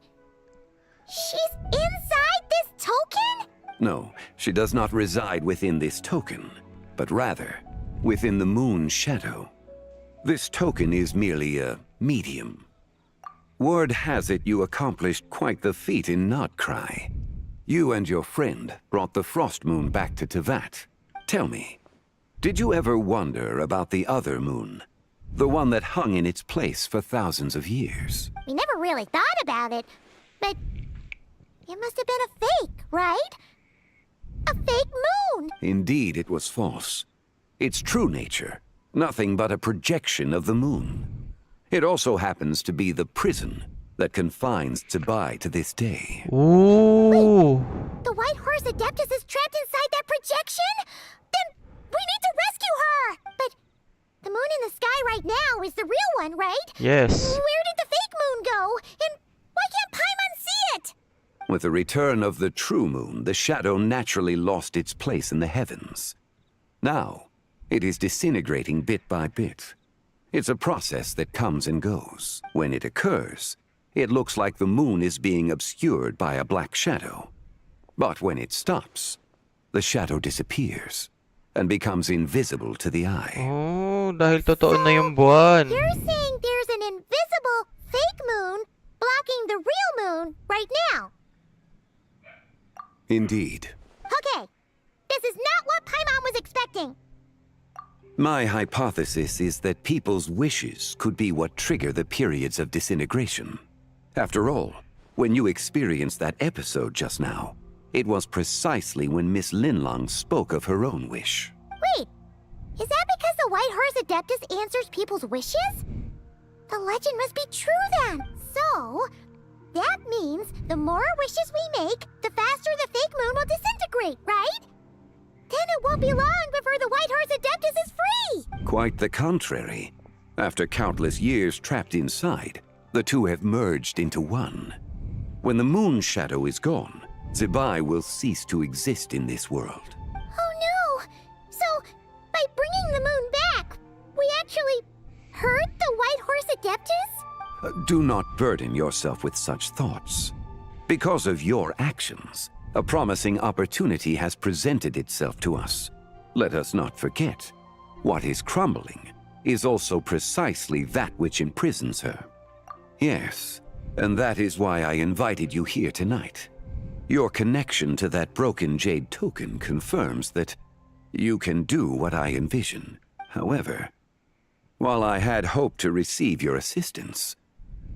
she's inside this token? No, she does not reside within this token, but rather within the moon's shadow. This token is merely a medium. Word has it you accomplished quite the feat in Notcry. You and your friend brought the Frost Moon back to Tevat. Tell me, did you ever wonder about the other moon? The one that hung in its place for thousands of years? We never really thought about it, but it must have been a fake, right? A fake moon! Indeed, it was false. Its true nature, nothing but a projection of the moon. It also happens to be the prison that confines Zibai to this day. Ooh. The White Horse Adeptus is trapped inside that projection? Then we need to rescue her! But the moon in the sky right now is the real one, right? Yes. Where did the fake moon go? And why can't Paimon see it? With the return of the true moon, the shadow naturally lost its place in the heavens. Now, it is disintegrating bit by bit. It's a process that comes and goes. When it occurs, it looks like the moon is being obscured by a black shadow. But when it stops, the shadow disappears and becomes invisible to the eye. Oh, dahil totoo na yung buwan. You're saying there's an invisible fake moon blocking the real moon right now? Indeed. Okay, this is not what Paimon was expecting. My hypothesis is that people's wishes could be what trigger the periods of disintegration. After all, when you experienced that episode just now, it was precisely when Miss Linlong spoke of her own wish. Wait, is that because the White Horse Adeptus answers people's wishes? The legend must be true then. So, that means the more wishes we make, the faster the fake moon will disintegrate, right? Then it won't be long before the White Horse Adeptus is free! Quite the contrary. After countless years trapped inside, the two have merged into one. When the moon shadow is gone, Zibai will cease to exist in this world. Oh no! So, by bringing the moon back, we actually hurt the White Horse Adeptus? Do not burden yourself with such thoughts. Because of your actions, a promising opportunity has presented itself to us. Let us not forget, what is crumbling is also precisely that which imprisons her. Yes, and that is why I invited you here tonight. Your connection to that broken jade token confirms that you can do what I envision. However, while I had hoped to receive your assistance,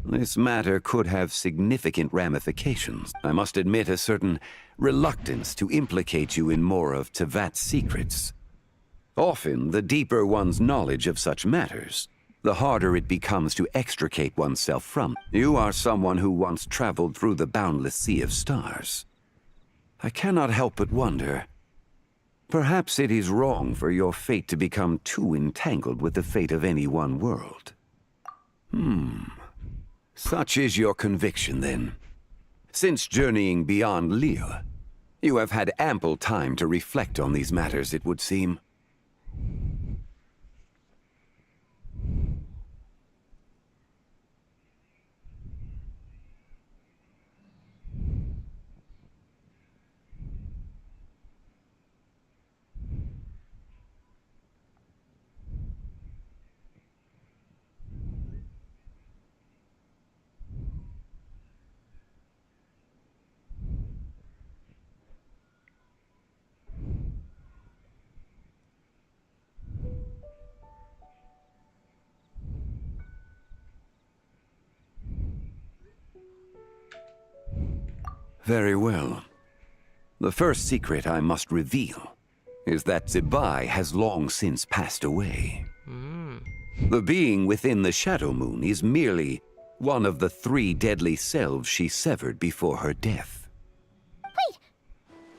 this matter could have significant ramifications. I must admit a certain reluctance to implicate you in more of Tevat's secrets. Often, the deeper one's knowledge of such matters, the harder it becomes to extricate oneself from. You are someone who once traveled through the boundless sea of stars. I cannot help but wonder, perhaps it is wrong for your fate to become too entangled with the fate of any one world. Such is your conviction, then. Since journeying beyond Liyue, you have had ample time to reflect on these matters, it would seem. Very well. The first secret I must reveal is that Zibai has long since passed away. The being within the Shadow Moon is merely one of the 3 deadly selves she severed before her death. Wait,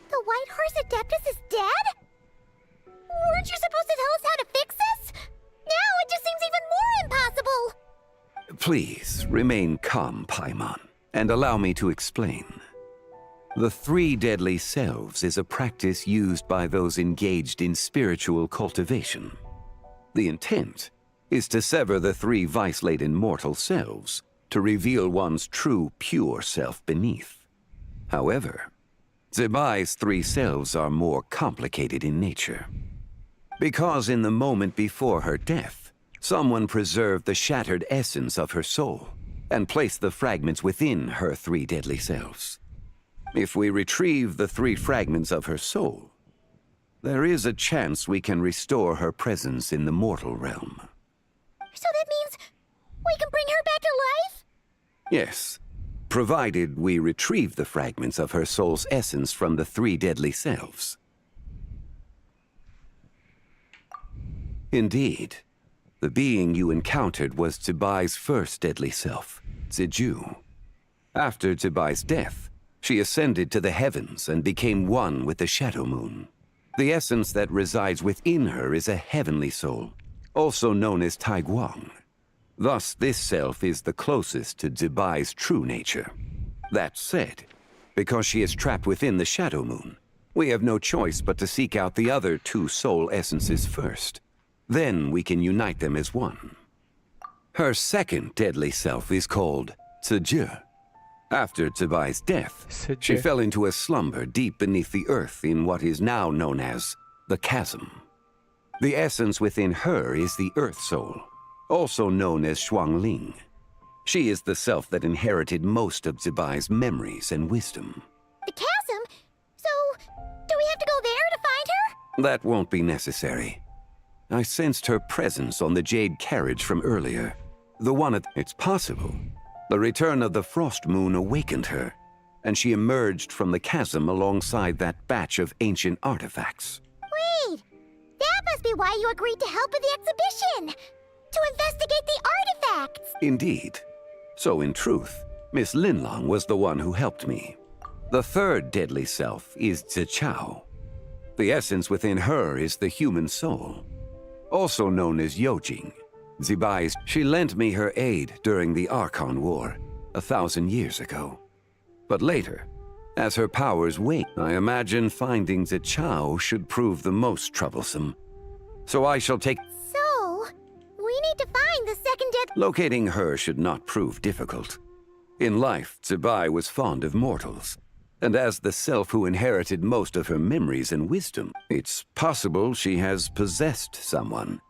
the White Horse Adeptus is dead? Weren't you supposed to tell us how to fix this? Now it just seems even more impossible! Please remain calm, Paimon, and allow me to explain. The three deadly selves is a practice used by those engaged in spiritual cultivation. The intent is to sever the three vice-laden mortal selves to reveal one's true, pure self beneath. However, Zebai's three selves are more complicated in nature. Because in the moment before her death, someone preserved the shattered essence of her soul and placed the fragments within her three deadly selves. If we retrieve the three fragments of her soul, there is a chance we can restore her presence in the mortal realm. So that means we can bring her back to life? Yes, provided we retrieve the fragments of her soul's essence from the three deadly selves. Indeed, the being you encountered was Zebai's first deadly self, Ziju. After Zebai's death, she ascended to the heavens and became one with the Shadow Moon. The essence that resides within her is a heavenly soul, also known as Taiguang. Thus, this self is the closest to Zebai's true nature. That said, because she is trapped within the Shadow Moon, we have no choice but to seek out the other two soul essences first. Then we can unite them as one. Her second deadly self is called Ziju. After Zebai's death, she fell into a slumber deep beneath the earth in what is now known as the Chasm. The essence within her is the Earth Soul, also known as Shuangling. She is the self that inherited most of Zebai's memories and wisdom. The chasm? So, do we have to go there to find her? That won't be necessary. I sensed her presence on the jade carriage from earlier. The one at... It's possible. The return of the Frost Moon awakened her, and she emerged from the chasm alongside that batch of ancient artifacts. Wait! That must be why you agreed to help with the exhibition! To investigate the artifacts! Indeed. So in truth, Miss Linlong was the one who helped me. The third deadly self is Zichao. The essence within her is the human soul, also known as Yojing. Zebai's, she lent me her aid during the Archon War 1,000 years ago. But later, as her powers wane, I imagine finding Zichao should prove the most troublesome. So I shall take... So, we need to find the second dead... Locating her should not prove difficult. In life, Zebai was fond of mortals, and as the self who inherited most of her memories and wisdom, it's possible she has possessed someone,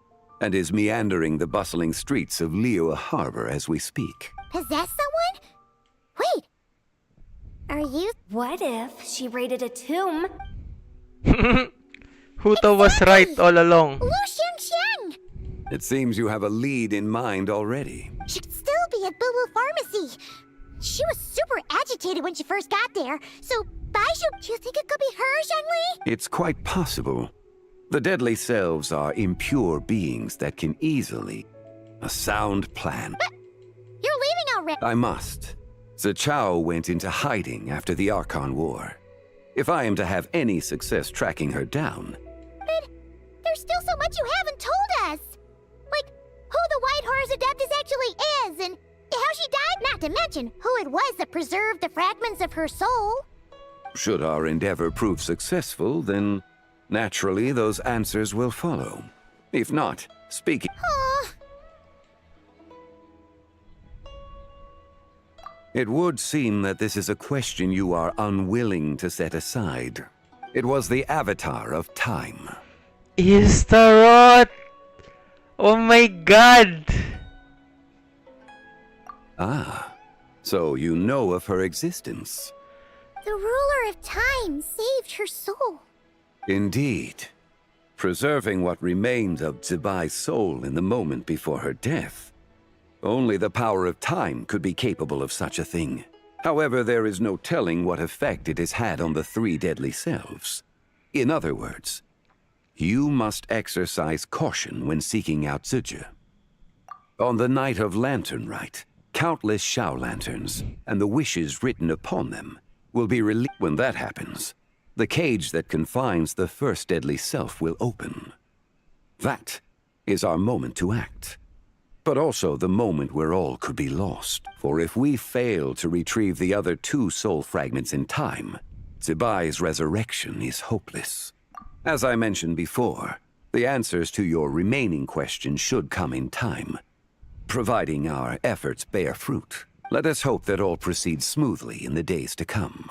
and is meandering the bustling streets of Liyue Harbor as we speak. Possess someone? Wait! Are you... What if she raided a tomb? Huto was right all along. Lu Xiangxiang! It seems you have a lead in mind already. She could still be at Boo Boo Pharmacy. She was super agitated when she first got there, so Baishu, do you think it could be her, Zhengli? It's quite possible. The deadly selves are impure beings that can easily... A sound plan. But you're leaving already. I must. Zichao went into hiding after the Archon War. If I am to have any success tracking her down... But there's still so much you haven't told us. Like, who the White Horse Adeptus actually is, and how she died, not to mention who it was that preserved the fragments of her soul. Should our endeavor prove successful, then naturally those answers will follow. If not, speaking... It would seem that this is a question you are unwilling to set aside. It was the avatar of time. Istarot! Oh my god! Ah, so you know of her existence. The ruler of time saved her soul. Indeed. Preserving what remained of Zebai's soul in the moment before her death. Only the power of time could be capable of such a thing. However, there is no telling what effect it has had on the three deadly selves. In other words, you must exercise caution when seeking out Ziju. On the night of Lantern Rite, countless Shao lanterns, and the wishes written upon them, will be released. When that happens, the cage that confines the first deadly self will open. That is our moment to act. But also the moment where all could be lost. For if we fail to retrieve the other 2 soul fragments in time, Zibai's resurrection is hopeless. As I mentioned before, the answers to your remaining questions should come in time, providing our efforts bear fruit. Let us hope that all proceeds smoothly in the days to come.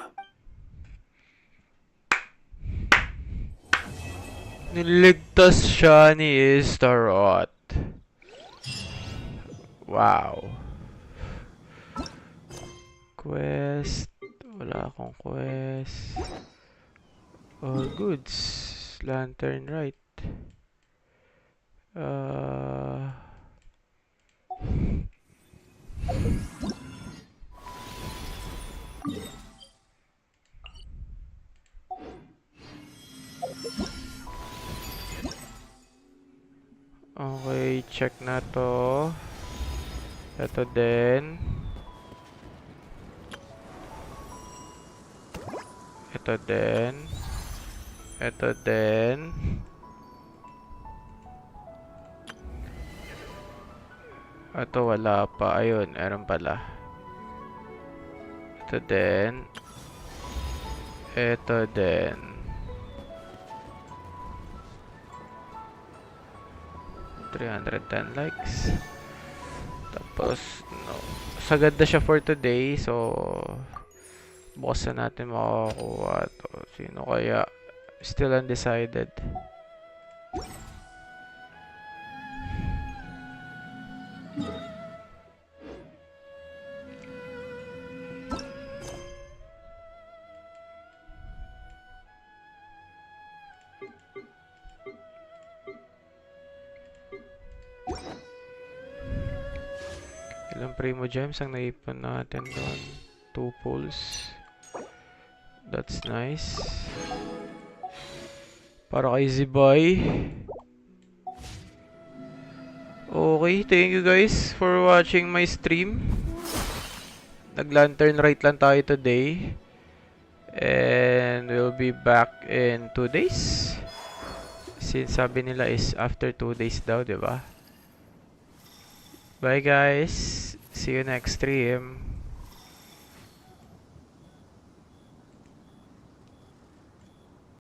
Niligtas siya ni Istarot. Wow. Quest. Wala akong quest. All goods. Lantern Rite. Okay, check na to. Ito din. Ito din. Ito din. Ito wala pa. Ayun, meron pala. Ito din. Ito din. $310 likes. Tapos, no. Sagad na siya for today. So, bukas na natin makakuha to. Sino kaya? Still undecided. Ilang Primo Gems ang naipon natin doon? 2 pulls. That's nice. Para kay Zibai. Okay, thank you guys for watching my stream. Nag-lantern Rite lang tayo today. And we'll be back in 2 days. Since sabi nila is after 2 days daw, diba? Bye guys. See you next stream.